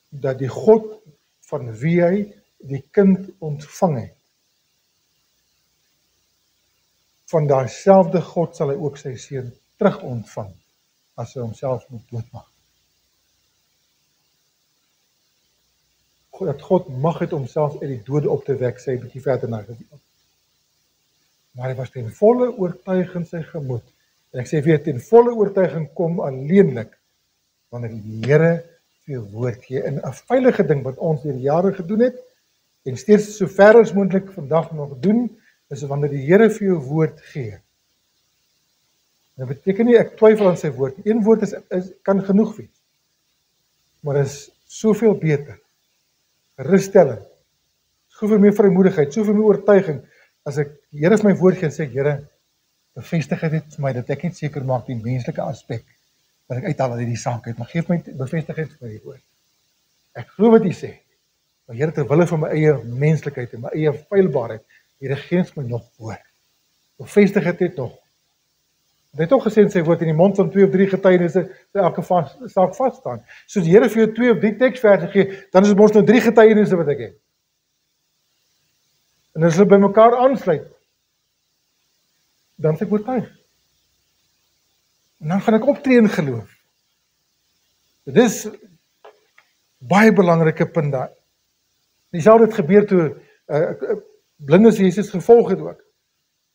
dat die God van wie hy die kind ontvang het, van daai selfde God sal hy ook sy seun terug ontvang, as hy homself moet doodmaak. Dat God mag het homself uit die dode op te wek, sê hy bietjie verder na geweet. Maar hy was ten volle oortuig in sy gemoed. En ek sê weer, ten volle oortuiging kom alleenlik wanneer die Here vir jou woord gee. En 'n veilige ding wat ons deur jare gedoen het, en steeds so ver as moontlik vandag nog doen, is wanneer die Here vir jou woord gee. Dit beteken nie ek twyfel aan sy woord. Een woord kan genoeg wees. Maar dit is soveel beter. Gerusstelling. Soveel meer vrymoedigheid, soveel meer oortuiging. As ek die Here vir my woord gee en sê, Here, bevestig dit vir my, dat ek net seker maak die menslike aspek wat ek uithaal uit hierdie saak uit, maar geef my bevestiging vir my woord. Ek glo wat U sê. Maar Here, ter wille van my eie menslikheid en my eie feilbaarheid, Here, gee my nog woord. Bevestig dit net nog. Hy het ook gesê in sy woord, in die mond van 2 of 3 getuienisse sal elke saak vas staan. Soos die Here vir jou 2 of 3 teksverse gee, dan is dit mos nou 3 getuienisse wat ek het. En as hulle by mekaar aansluit, dan is ek oortuig. En dan gaan ek optree in geloof. Dit is baie belangrike punt daar. Dieselfde het gebeur toe blindes Jesus gevolg het ook.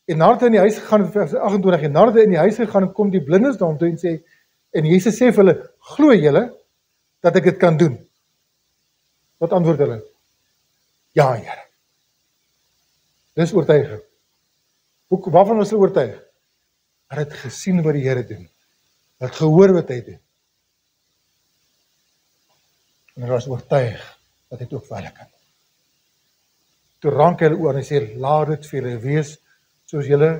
En nadat hy in die huis gegaan het, vers 28, en nadat hy in die huis gegaan het, kom die blindes na hom toe en sê, en Jesus sê vir hulle, glo julle dat ek dit kan doen? Wat antwoord hulle? Ja, Here. Dis oortuiging. Waarvan was hulle oortuig? Hulle het gesien wat die Here doen. Hulle het gehoor wat hy doen. En hulle was oortuig dat hy dit ook vir hulle kan. Toe rank hy hulle oor en hy sê, laat dit vir julle wees soos julle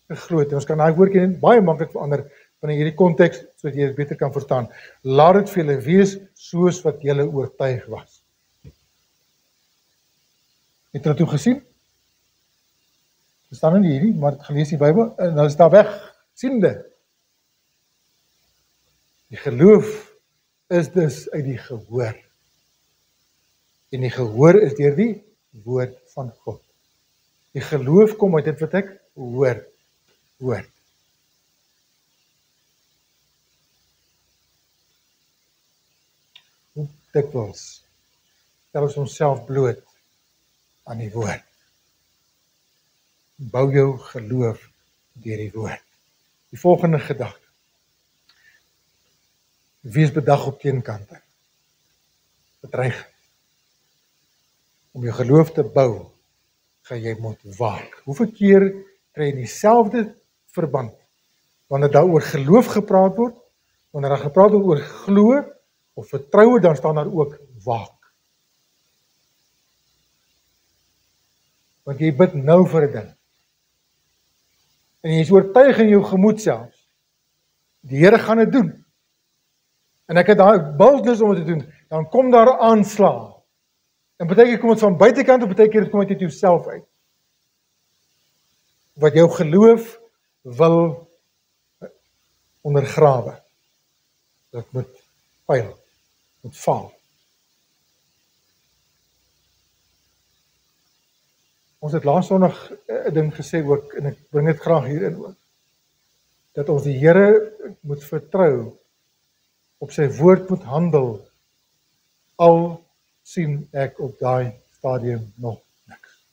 geglo het. Ons kan daai woordjie baie maklik verander binne hierdie konteks sodat jy dit beter kan verstaan. Laat dit vir julle wees soos wat julle oortuig was. Het hulle toe gesien? Dit staan nie hierdie, maar het gelees die Bybel en hulle is daar weg, siende. Die geloof is dus uit die gehoor. En die gehoor is deur die woord van God. Die geloof kom uit dit wat ek hoor. Hoe dikwels stel ons onsself bloot aan die woord. Bou jou geloof deur die woord. Die volgende gedagte. Wees bedag op teenkante. Bedreigend. Om jou geloof te bou, gaan jy moet waak. Hoeveel keer kry jy dieselfde verband? Wanneer daar oor geloof gepraat word, wanneer daar gepraat word oor glo of vertroue, dan staan daar ook waak. Want jy bid nou vir 'n ding. En jy is oortuig in jou gemoed selfs. Die Here gaan dit doen. En ek het daai boldness om dit te doen. Dan kom daar aanslag. En baie keer kom dit van buitekant, en baie keer kom dit uit jouself uit. Wat jou geloof wil ondergrawe. Dit moet pyl, moet val. Ons het laas Sondag 'n ding gesê ook, en ek bring dit graag hierin ook, dat ons die Here moet vertrou, op sy woord moet handel, al sien ek op daai stadium nog niks.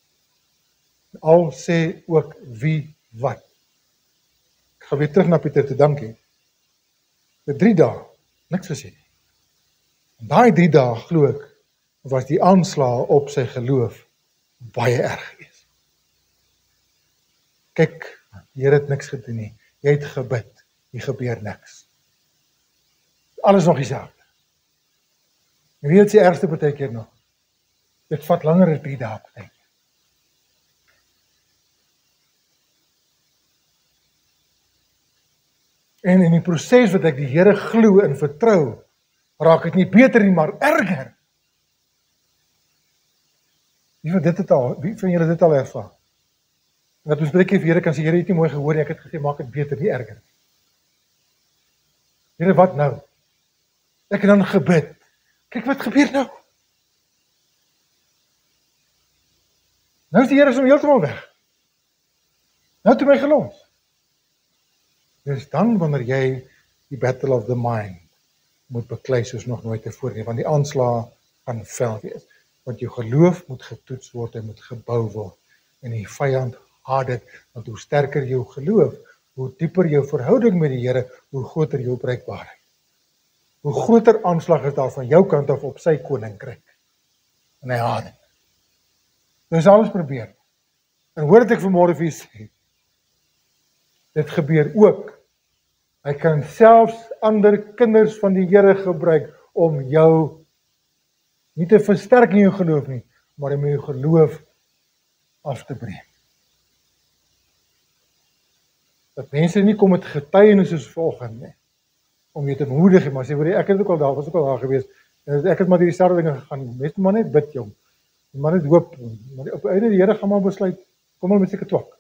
Al sê ook wie wat. Ek gaan weer terug na Pieter toe, dankie. Vir 3 dae, niks gesê nie. En daai 3 dae, glo ek, was die aanslag op sy geloof baie erg geweest. Kyk, die Here het niks gedoen nie. Jy het gebid, hier gebeur niks. Alles nog dieselfde. En wie het die ergste baie keer nog? Dit vat langer as 3 dae baie keer. En in die proses wat ek die Here glo en vertrou, raak dit nie beter nie, maar erger. Wie van julle dit al ervaar? En dat ons baie keer vir Here kan sê, Here, jy het nie mooi gehoor nie, ek het gesê, maak dit beter, nie erger. Here, wat nou? Ek het dan gebid. Kyk wat gebeur nou. Nou is die Here som heeltemal weg. Nou het hy my gelons. Dis dan wanneer jy die battle of the mind moet beklei soos nog nooit tevore nie, want die aanslag gaan vel wees. Want jou geloof moet getoets word en moet gebou word. En die vyand haat dit, want hoe sterker jou geloof, hoe dieper jou verhouding met die Here, hoe groter jou bereikbaarheid. Hoe groter aanslag is daar van jou kant af op sy koninkryk. En hy haat dit. Dus alles probeer. En hoor dit ek vanmôre vir julle sê, dit gebeur ook. Hy kan selfs ander kinders van die Here gebruik om jou nie te versterk in jou geloof nie, maar om jou geloof af te breek. Dat mense nie kom met getuienis soos vanoggend nie, om jy te bemoedig, maar sê, ek het ook al daar, was ook al daar gewees, en ek het maar die selfde dinge gegaan, mense maar net bid, jong, maar net hoop, maar op einde die Here gaan maar besluit, kom maar met seker twak.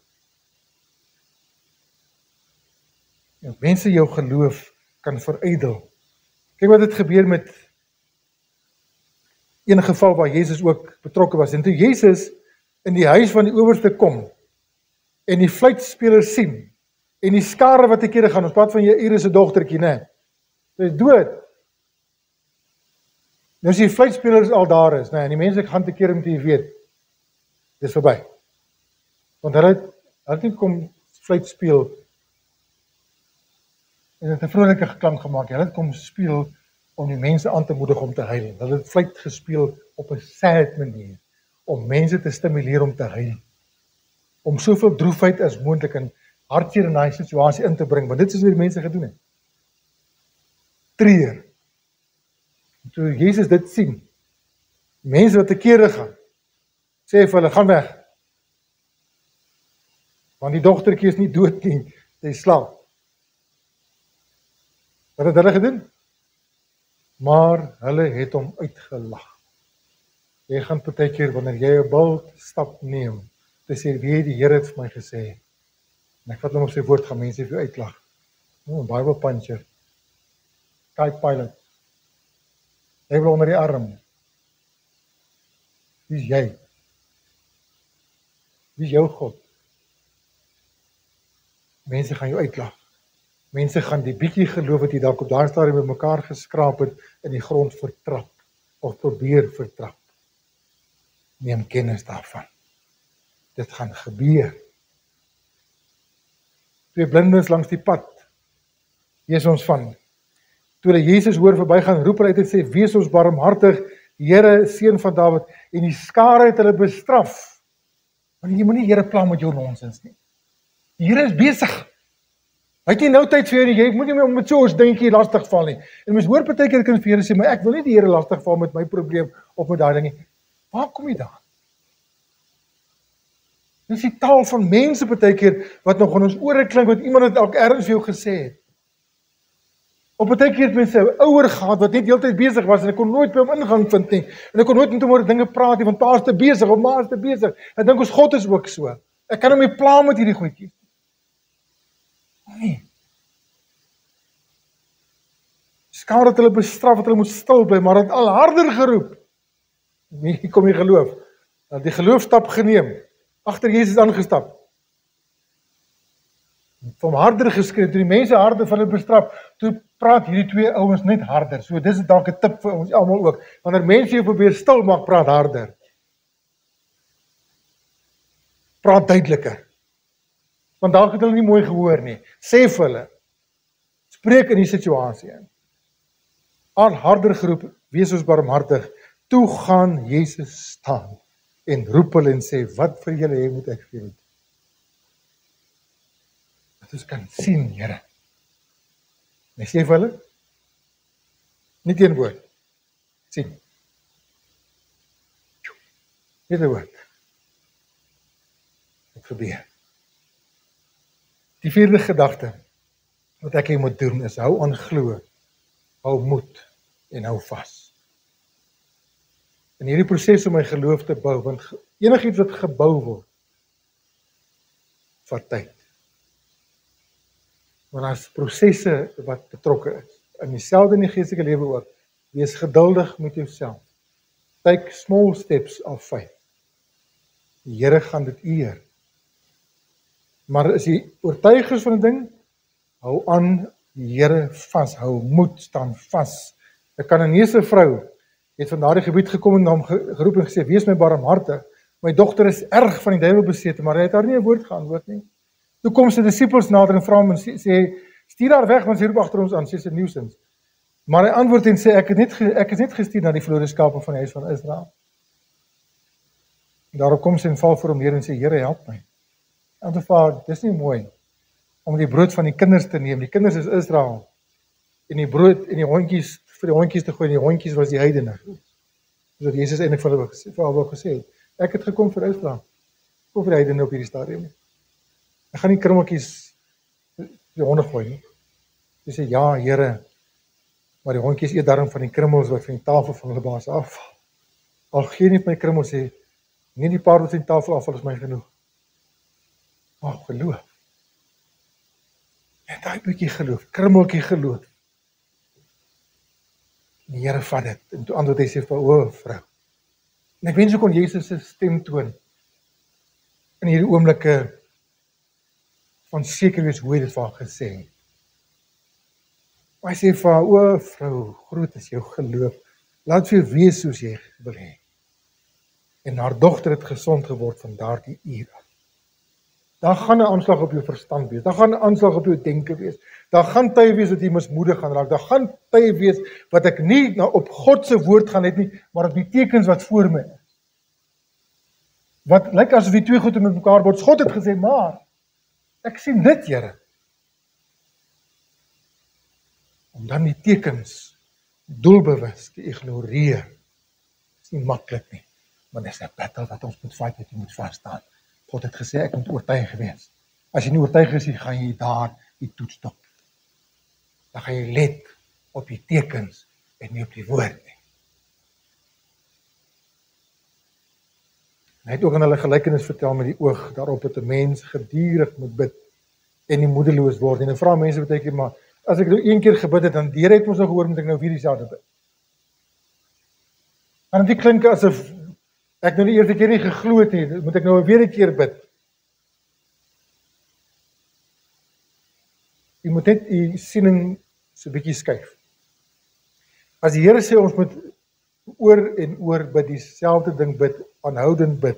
En mense jou geloof kan verydel. Kyk wat het gebeur met een geval waar Jesus ook betrokke was, en toe Jesus in die huis van die owerste kom, en die fluitspelers sien, en die skare wat te kere gaan, ons praat van Jairus se dogtertjie, né? Sy is dood. Nou as die fluitspelers al daar is, né, en die mense gaan te kere met jy weet, dis verby. Want hulle het nie kom fluit speel, en het 'n vrolike geklank gemaak, hulle het kom speel om die mense aan te moedig om te huil. Hulle het fluit gespeel op 'n sad manier, om mense te stimuleer om te huil. Om soveel droefheid as moontlik en hartseer in daai situasie in te bring, want dit is wat die mense gedoen het. Treur. En toe Jesus dit sien, mense wat te kere gaan, sê vir hulle, gaan weg. Want die dogtertjie is nie dood nie, sy slaap. Wat het hulle gedoen? Maar hulle het hom uitgelag. Jy gaan partykeer wanneer jy 'n bold stap neem, te sê, wie die Here het vir my gesê, en ek vat hom op sy woord, gaan mense vir jou uitlag. Bible puncher, type pilot, hy wil onder die arm. Wie is jy? Wie is jou God? Mense gaan jou uitlag. Mense gaan die bietjie geloof wat jy dalk op daai stadium met mekaar geskraap het, in die grond vertrap, of probeer vertrap. Neem kennis daarvan. Dit gaan gebeur. twee blindes langs die pad, lees ons van. Toe hulle Jesus hoor verbygaan, roep hulle uit en sê, wees ons barmhartig, Here, seun van Dawid, en die skare het hulle bestraf. Want jy moenie Here pla met jou nonsens nie. Die Here is besig. Hy het nie nou tyd vir jou nie, jy moet nie meer met so ons dingetjie lastig val nie. En mens hoor partykeer kan vir Here sê, maar ek wil nie die Here lastig val met my probleem of met daai ding nie. Waar kom jy daar? Dis die taal van mense partykeer wat nog in ons ore klink wat iemand het dalk ergens vir jou gesê het. Op partykeer het mense 'n ouer gehad wat net heeltyd besig was en ek kon nooit by hom ingang vind nie. En ek kon nooit met hom oor dinge praat nie, want pa is te besig of ma is te besig. Ek dink ons God is ook so. Ek kan hom nie pla met hierdie goedjies. Nee. Skare het hulle bestraf, dat hulle moet stil bly, maar het al harder geroep. Nee, kom jy geloof. Dat die geloofstap geneem, agter Jesus aangestap. Van harder geskree, toe die mense harder van hulle bestraf, toe praat hierdie twee ouens net harder. So dis dalk 'n tip vir ons almal ook. Wanneer mense jou probeer stil maak, praat harder. Praat duideliker. Want dalk het hulle nie mooi gehoor nie. Sê vir hulle. Spreek in die situasie in. Al harder geroep, wees ons barmhartig. Toe gaan Jesus staan en roep hulle en sê, wat vir julle hê moet ek vir julle doen? Dat ons kan sien, Here. En sê vir hulle, nie teen woord, sien. Net 'n woord. Dit gebeur. Die vierde gedagte wat ek hier moet doen is, hou aan glo, hou moed en hou vas. In hierdie proses om my geloof te bou, want enigiets wat gebou word, vat tyd. Want as prosesse wat betrokke is, in dieselfde in die geestelike lewe ook, wees geduldig met jouself. Take small steps of faith. Die Here gaan dit eer. Maar as jy oortuig is van 'n ding, hou aan die Here vas, hou moed, staan vas. 'n Kananeese vrou het van daardie gebied gekom en hom geroep en gesê, wees my barmhartig, my dogter is erg van die duiwel besete, maar hy het haar nie 'n woord geantwoord nie. Toe kom sy disippels nader en vra hom en sê, stuur haar weg, want sy roep agter ons aan, sy is 'n nuisance. Maar hy antwoord en sê, ek is net gestuur na die verlore skape van die huis van Israel. En daarop kom sy en val voor hom neer en sê, Here, help my. En toe vaar, dis nie mooi om die brood van die kinders te neem. Die kinders is Israel. En die brood en die hondjies vir die hondjies te gooi, en die hondjies was die heidene. Soos Jesus eintlik vir hulle gesê het. Ek het gekom vir Israel. Kom vir die heidene op hierdie stadium. Ek gaan nie krummeltjies die honde gooi nie. Hy sê, ja, Here, maar die hondjies eet daarom van die krummels wat van die tafel van hulle baas afval. Al gee nie my krummels, sê, nie die paar wat van die tafel afval is my genoeg. Geloof. En daai bietjie geloof, krummeltjie geloof. Die Here vat dit, en toe antwoord hy sê vir, vrou. En ek wens ook kon Jesus se stem toon, in hierdie oomblikke, van seker wees hoe hy dit vir haar gesê het. Maar hy sê vir haar, vrou, groot is jou geloof, laat vir jou wees soos jy wil hê. En haar dogter het gesond geword van daardie uur af. Daar gaan 'n aanslag op jou verstand wees, daar gaan 'n aanslag op jou denke wees, daar gaan tye wees dat jy mismoedig gaan raak, daar gaan tye wees wat ek nie op God se woord gaan het nie, maar op die tekens wat voor my is. Wat lyk asof die twee goed met mekaar bots. God het gesê, maar ek sien dit, Here. Om dan die tekens doelbewus te ignoreer, is nie maklik nie, maar dis 'n battle wat ons moet fight, wat jy moet vasstaan. God het gesê, ek moet oortuig wees. As jy nie oortuig is, gaan jy daar die toets stop. Dan gaan jy let op die tekens en nie op die woord nie. Hy het ook aan hulle gelykenis vertel met die oog, daarop het 'n mens gedurig moet bid en nie moedeloos word. En dan vra mense baie, maar as ek nou een keer gebid het, dan deur het ons nou gehoor, moet ek nou weer dieselfde bid. En dit klink asof ek nou die eerste keer nie geglo het nie, moet ek nou weer 'n keer bid. Jy moet net die siening so 'n bietjie skuif. As die Here sê ons moet oor en oor bid, dieselfde ding bid, aanhoudend bid,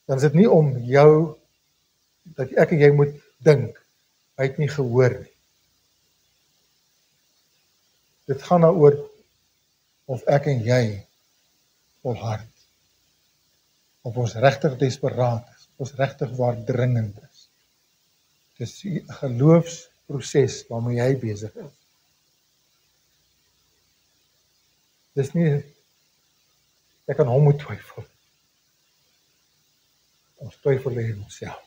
dan is dit nie om jou, dat ek en jy moet dink, Hy het nie gehoor nie. Dit gaan daaroor of ek en jy volhard, of ons regtig desperaat is, of ons regtig waar dringend is. Dis 'n geloofsproses waarmee jy besig is. Dis nie, ek kan hom moet twyfel. Ons twyfel in onsself.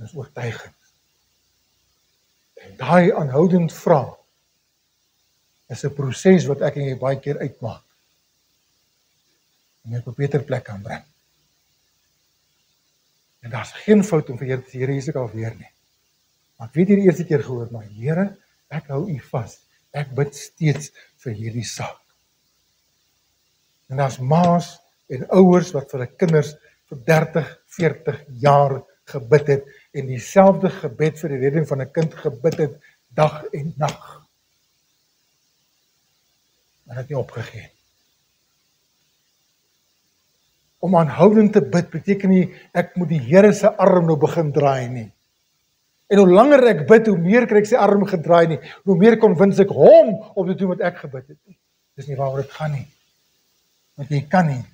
Dis oortuigend. En daai aanhoudend vra is 'n proses wat ek en jy baie keer uitmaak. En ek op 'n beter plek kan bring. En daar's geen fout om vir Here te sê, Here, hier is ek alweer nie. Maar ek weet hierdie eerste keer gehoor, maar Here, ek hou U vas. Ek bid steeds vir hierdie saak. En daar's ma's en ouers wat vir hulle kinders vir 30, 40 jaar gebid het en dieselfde gebed vir die redding van 'n kind gebid het dag en nag. En het nie opgegee. Om aanhoudend te bid beteken nie ek moet die Here se arm nou begin draai nie. En hoe langer ek bid, hoe meer kry ek sy arm gedraai nie. Hoe meer konwins ek hom om te doen wat ek gebid het nie. Dis nie waaroor dit gaan nie. Want jy kan nie.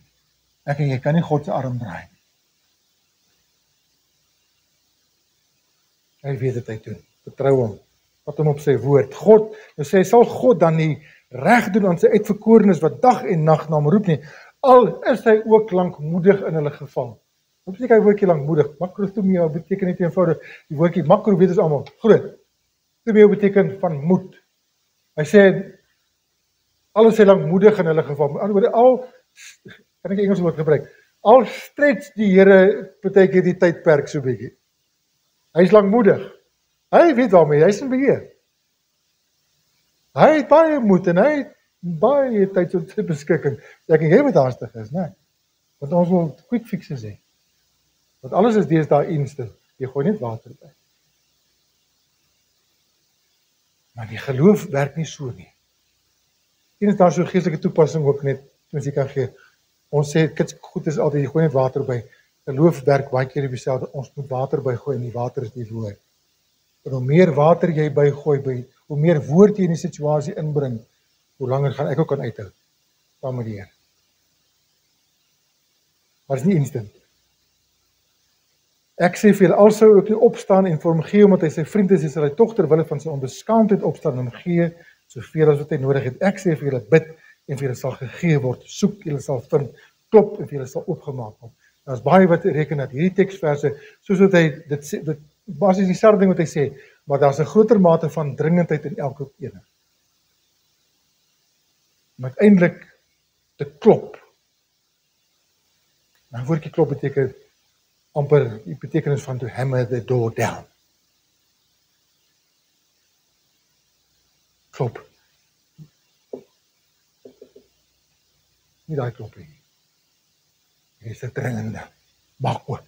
Ek en jy kan nie God se arm draai nie. Hy weet wat hy doen. Vertrou hom. Vat hom op sy woord. God, nou sê hy, sal God dan nie reg doen aan sy uitverkorenes wat dag en nag na hom roep nie, al is hy ook lankmoedig in hulle geval. Wat beteken hy woordjie lankmoedig? Makrothumia beteken net eenvoudig, die woordjie makro weet ons almal, groot. Thumia beteken van moed. Hy sê, al is hy lankmoedig in hulle geval, met ander woorde, kan ek Engels woord gebruik, al stretch die Here partykeer die tydperk so bietjie. Hy is lankmoedig. Hy weet waarmee, hy is in beheer. Hy het baie moed en hy het baie tyd tot sy beskikking. Ek en jy wat haastig is, né? Want ons wil quick fixes hê. Want alles is deesdae instant. Jy gooi net water by. Maar die geloof werk nie so nie. En is daar so 'n geestelike toepassing ook net, as jy kan gee. Ons sê kits goed is altyd jy gooi net water by. Geloof werk baie keer dieselfde. Ons moet water bygooi en die water is die woord. En hoe meer water jy bygooi, hoe meer woord jy in die situasie inbring, hoe langer gaan ek ook kan uithou. Saam met die Here. Maar dit is nie instant. Ek sê vir julle, alsou ook nie opstaan en vir hom gee, omdat hy sy vriend is, sal hy tog ter wille van sy onbeskaamdheid opstaan en hom gee, soveel as wat hy nodig het. Ek sê vir julle, bid en vir julle sal gegee word, soek, julle sal vind, klop en vir julle sal oopgemaak word. Daar's baie wat reken dat hierdie teksverse, soos wat hy dit sê, dit basies dieselfde ding wat hy sê, maar daar's 'n groter mate van dringendheid in elke ene. Maar uiteindelik te klop. Nou woordjie klop beteken amper die betekenis van to hammer the door down. Klop. Nie daai klop nie. Dit is 'n dringende. Maak oop.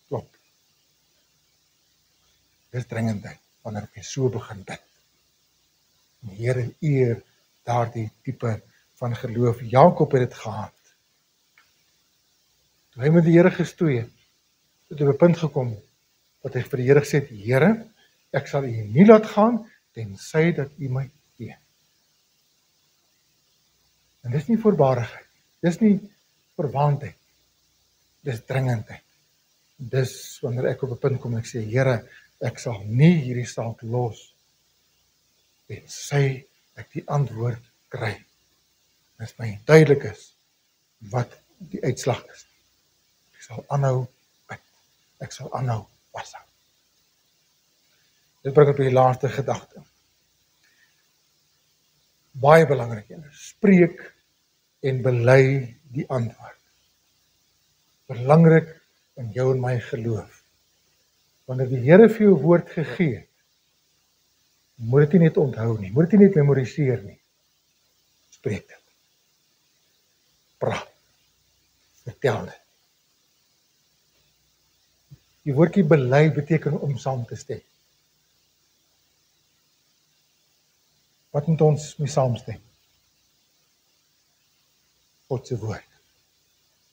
Klop. Dit is dringendheid wanneer jy so begin bid. Die Here eer daardie tipe van geloof. Jakob het dit gehad. Toe hy met die Here gestoei het op 'n punt gekom dat hy vir die Here gesê het, Here, ek sal U nie laat gaan tensy dat U my gee. En dis nie voorbarigheid. Dis nie verwaandheid. Dis dringendheid. Dis wanneer ek op 'n punt kom en ek sê, Here, ek sal nie hierdie saak los tensy ek die antwoord kry. As my duidelik is wat die uitslag is. Ek sal aanhou bid. Ek sal aanhou vashou. Dit bring op die laaste gedagte. Baie belangrik een. Spreek en bely die antwoord. Belangrik in jou en my geloof. Wanneer die Here vir jou woord gegee het, moet dit nie net onthou nie, moet dit nie net memoriseer nie. Spreek dit. Praat. Vertel dit. Die woordjie bely beteken om saam te stem. Wat moet ons mee saamstem? God se woord.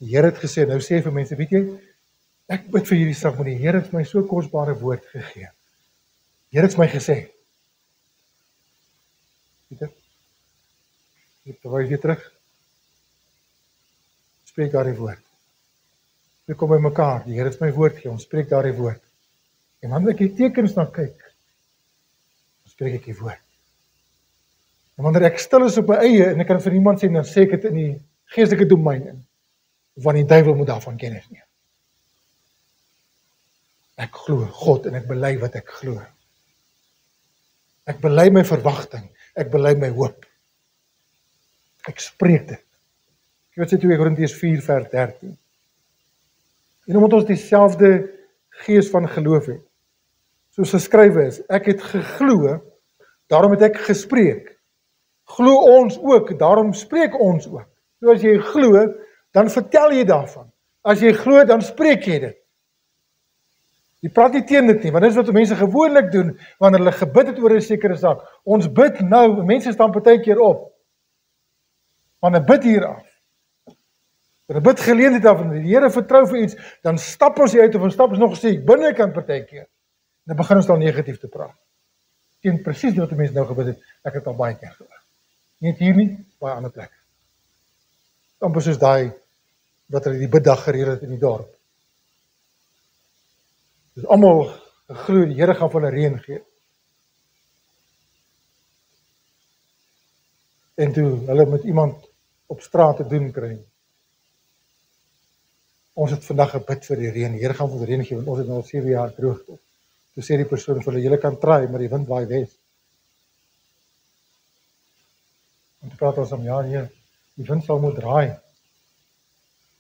Die Here het gesê, nou sê vir mense, weet jy, ek bid vir hierdie saak, maar die Here het my so kosbare woord gegee. Here het my gesê. Pieter, ek verwys weer terug. Spreek daardie woord. We kom by mekaar, die Here het my woord gee, ons spreek daardie woord. En wanneer ek die tekens na kyk, dan spreek ek die woord. En wanneer ek stil is op my eie, en ek kan vir iemand sê, dan sê ek dit in die geestelike domein in, want die duiwel moet daarvan kennis neem. Ek glo God en ek bely wat ek glo. Ek bely my verwagting, ek bely my hoop. Ek spreek dit. Ek wil sê 2 Korintiërs 4 vers 13. En omdat ons dieselfde gees van geloof het, soos geskrywe is, ek het geglo, daarom het ek gespreek. Glo ons ook, daarom spreek ons ook. So as jy glo, dan vertel jy daarvan. As jy glo, dan spreek jy dit. Jy praat nie teen dit nie, want dit is wat mense gewoonlik doen, wanneer hulle gebid het oor 'n sekere saak. Ons bid nou, mense staan partykeer op, van 'n bid hier af. Van 'n bid geleentheid af, en die Here vertrou vir iets, dan stap ons uit, of ons stap ons nog sê, binnekant partykeer. Dan begin ons dan negatief te praat. Teen presies wat die mense nou gebid het, ek het al baie keer gehoor. Nie hier nie, baie ander plekke. Amper soos daai, wat hulle die biddag gereël het in die dorp. Dus almal glo die Here gaan vir hulle reën gee. En toe hulle met iemand op straat te doen kry. Ons het vandag gebid vir die reën. Die Here gaan vir ons reën gee, want ons het nou al 7 jaar droogte. Toe sê die persoon vir hulle, julle kan try, maar die wind waai wes. En toe praat ons om, ja nee, die wind sal moet draai.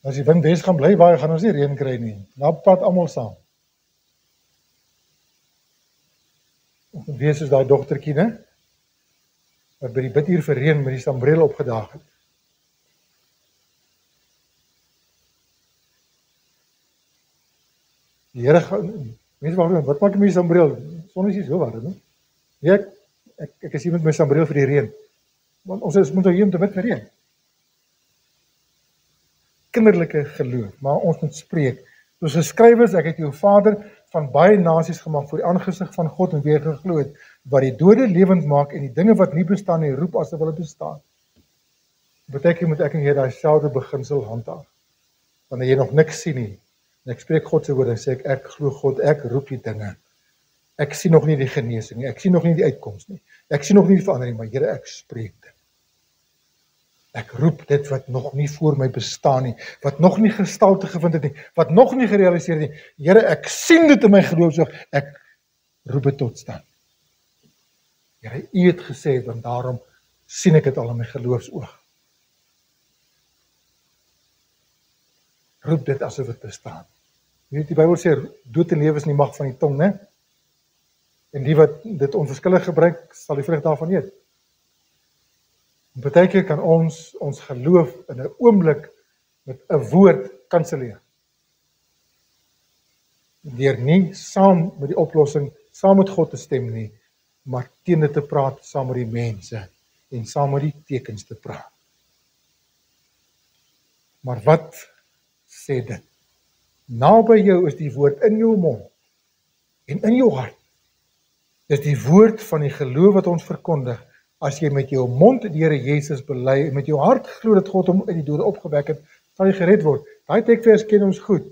As die wind wes gaan bly waai, gaan ons nie reën kry nie. Nou praat almal saam. Ons moet wees soos daai dogtertjie, né? Wat by die biduur vir reën met die sambreel opgedaag het. Die Here gaan, mense wat maak jy met die sambreel? Son is nie so warm, nie? Nee, ek is hier met my sambreel vir die reën. Want ons moet hier om te bid vir reën. Kinderlike geloof, maar ons moet spreek. Soos geskrywe is, ek het jou Vader van baie nasies gemaak voor die aangesig van God en weer geglo het, wat die dode lewend maak en die dinge wat nie bestaan nie roep asof hulle bestaan. Beteken moet ek en jy daai selfde beginsel handhaaf. Wanneer jy nog niks sien nie, en ek spreek God se woord en sê ek glo God, ek roep die dinge. Ek sien nog nie die genesing nie, ek sien nog nie die uitkoms nie. Ek sien nog nie die verandering, maar Here, ek spreek dit. Ek roep dit wat nog nie voor my bestaan nie, wat nog nie gestalte gevind het nie, wat nog nie gerealiseer het nie. Here, ek sien dit in my geloofsoog, ek roep dit tot stand. Here, U het gesê, want daarom sien ek dit al in my geloofsoog. Roep dit asof dit bestaan. Jy weet, die Bybel sê, dood en lewe is in die mag van die tong, né? En die wat dit onverskillig gebruik, sal die vrug daarvan eet. En partykeer kan ons geloof in 'n oomblik met 'n woord kanselleer. Deur nie saam met die oplossing, saam met God te stem nie, maar teen dit te praat saam met die mense en saam met die tekens te praat. Maar wat sê dit? Naby jou is die woord in jou mond en in jou hart. Dis die woord van die geloof wat ons verkondig. As jy met jou mond die Here Jesus bely en met jou hart glo dat God hom uit die dode opgewek het, sal jy gered word. Daai teksvers ken ons goed.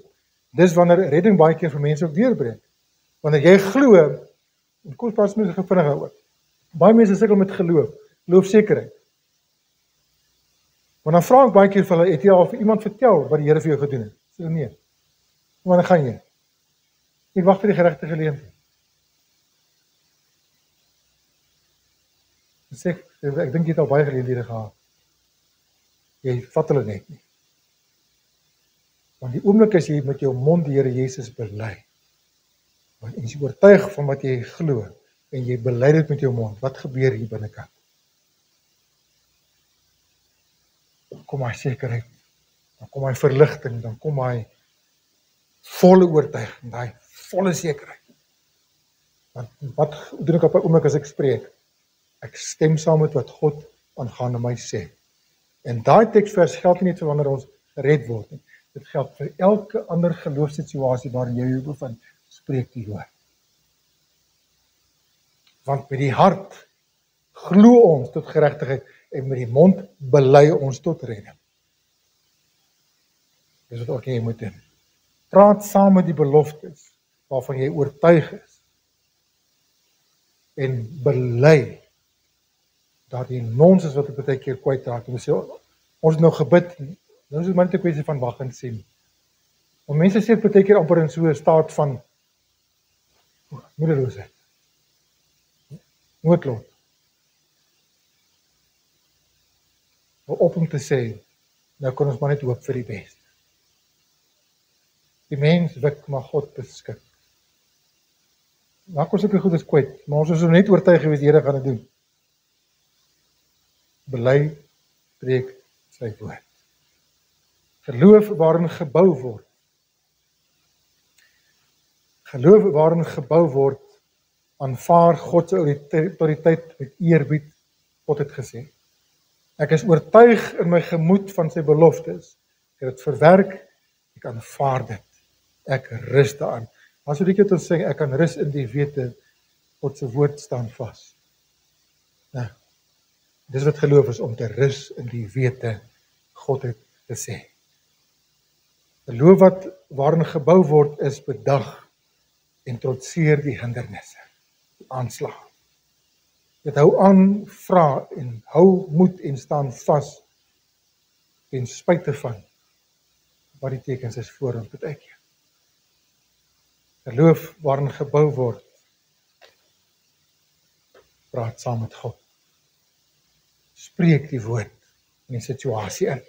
Dis wanneer redding baie keer vir mense ook deurbreek. Wanneer jy glo, en kom ons praat mense vinnig daaroor. Baie mense sukkel met geloofsekerheid. Want dan vra ek baie keer vir hulle, het jy al vir iemand vertel wat die Here vir jou gedoen het? Sê nee. Wanneer gaan jy? Ek wag vir die geregte geleentheid. Ek dink jy het al baie geleenthede gehad. Jy vat hulle net nie. Want die oomblik as jy met jou mond die Here Jesus bely, en jy is oortuig van wat jy glo, en jy bely dit met jou mond, wat gebeur hier binnekant? Dan kom hy sekerheid, dan kom hy verligting, dan kom hy volle oortuiging, daai volle sekerheid. Want wat doen ek op 'n oomblik as ek spreek? Ek stem saam met wat God aangaande my sê. En daai teksvers geld nie net vir wanneer ons gered word nie. Dit geld vir elke ander geloofssituasie waarin jy jou bevind. Spreek die woord. Want met die hart glo ons tot geregtigheid en met die mond bely ons tot redding. Dis wat ook jy moet doen. Praat saam met die beloftes waarvan jy oortuig is en bely dat die nonsens wat ek baie keer kwytraak. Ons sê ons het nou gebid, nou is dit maar net 'n kwessie van wag en sien. Want mense sê baie keer amper in so 'n staat van moedeloosheid. Noodlot. Op om te sê, nou kan ons maar net hoop vir die beste. Die mens wik, maar God beskik. Maak ons ook goed is kwyt, maar ons is net oortuig gewees die Here gaan dit doen. Bely, preek sy woord. Geloof waarin gebou word. Geloof waarin gebou word, aanvaar God se autoriteit met eerbied. God het gesê. Ek is oortuig in my gemoed van sy beloftes. Ek het dit verwerk, ek aanvaar dit. Ek rus daaraan. As jy dit ons sê, ek kan rus in die wete, God se woord staan vas. Nou, dis wat geloof is, om te rus in die wete, God het gesê. Geloof wat waarin gebou word, is bedag en trotseer die hindernisse, die aanslag. Dit hou aan, vra en hou moed en staan vas, ten spyte van wat die tekens is voor ons baie keer. Geloof waarin gebou word, praat saam met God. Spreek die woord in die situasie in.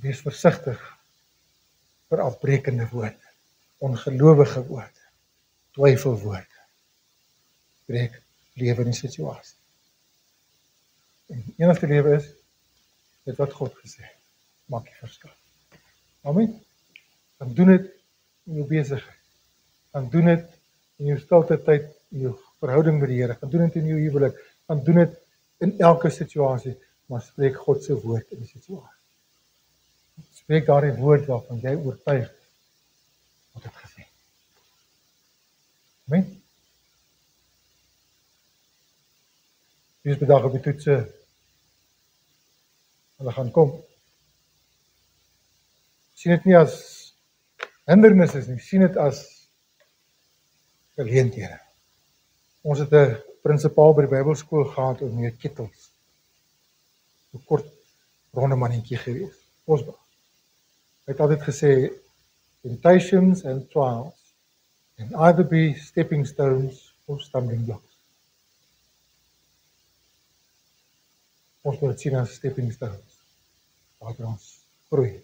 Wees versigtig vir afbrekende woorde, ongelowige woorde, twyfelwoorde. Spreek lewe in die situasie. En die enigste lewe is dit wat God gesê, maak die verskil. Amen. Dan doen dit in jou besigheid. Dan doen dit in jou stilte tyd, in jou verhouding met die Here. Dan doen dit in jou huwelik. Dan doen dit in elke situasie, maar spreek God se woord in die situasie. Spreek daardie woord waarvan jy oortuig wat het gesê. Amen. Wees bedag op die toetse. Hulle gaan kom. Sien dit nie as hindernisses nie, sien dit as geleenthede. Ons het 'n prinsipaal by die Bybelskool gehad oor meneer Kittels. 'n Kort ronde mannetjie gewees. Bosbach. Hy het altyd gesê, temptations and trials can either be stepping stones or stumbling blocks. Ons moet dit sien as stepping stones. Waar ons groei.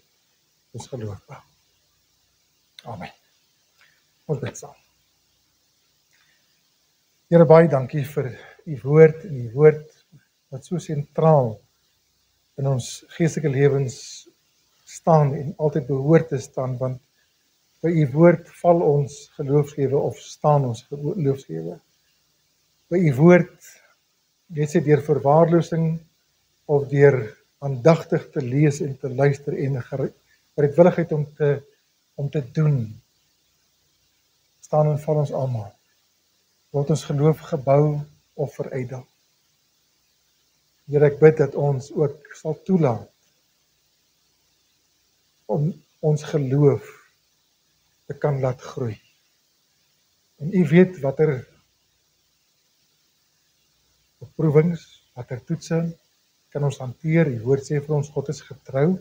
Ons geloof bou. Amen. Ons bid saam. Here, baie dankie vir u woord en u woord wat so sentraal in ons geestelike lewens staan en altyd behoort te staan, want by u woord val ons geloofslewe of staan ons geloofslewe. By u woord, net sê deur verwaarlosing of deur aandagtig te lees en te luister en bereidwilligheid om te doen, staan en val ons almal. Word ons geloof gebou of verydel. Here, ek bid dat ons ook sal toelaat om ons geloof te kan laat groei. En u weet watter beproewings, watter toetse kan ons hanteer. Die woord sê vir ons, God is getrou.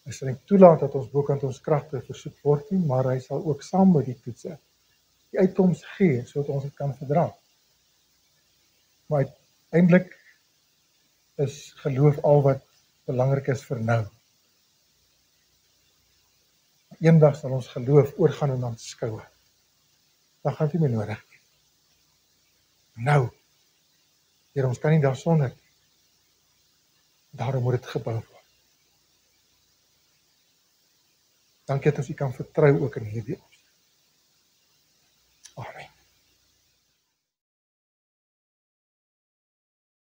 Hy sal nie toelaat dat ons bokant ons kragte versoek word nie, maar hy sal ook saam met die toetse die uitkoms gee, sodat ons dit kan verdra. Maar uiteindelik is geloof al wat belangrik is vir nou. Eendag sal ons geloof oorgaan in aanskoue. Dan gaan dit nie meer nodig nie. Nou, Here, ons kan nie daarsonder nie. Daarom moet dit gebou word. Dankie dat ons u kan vertrou ook in hierdie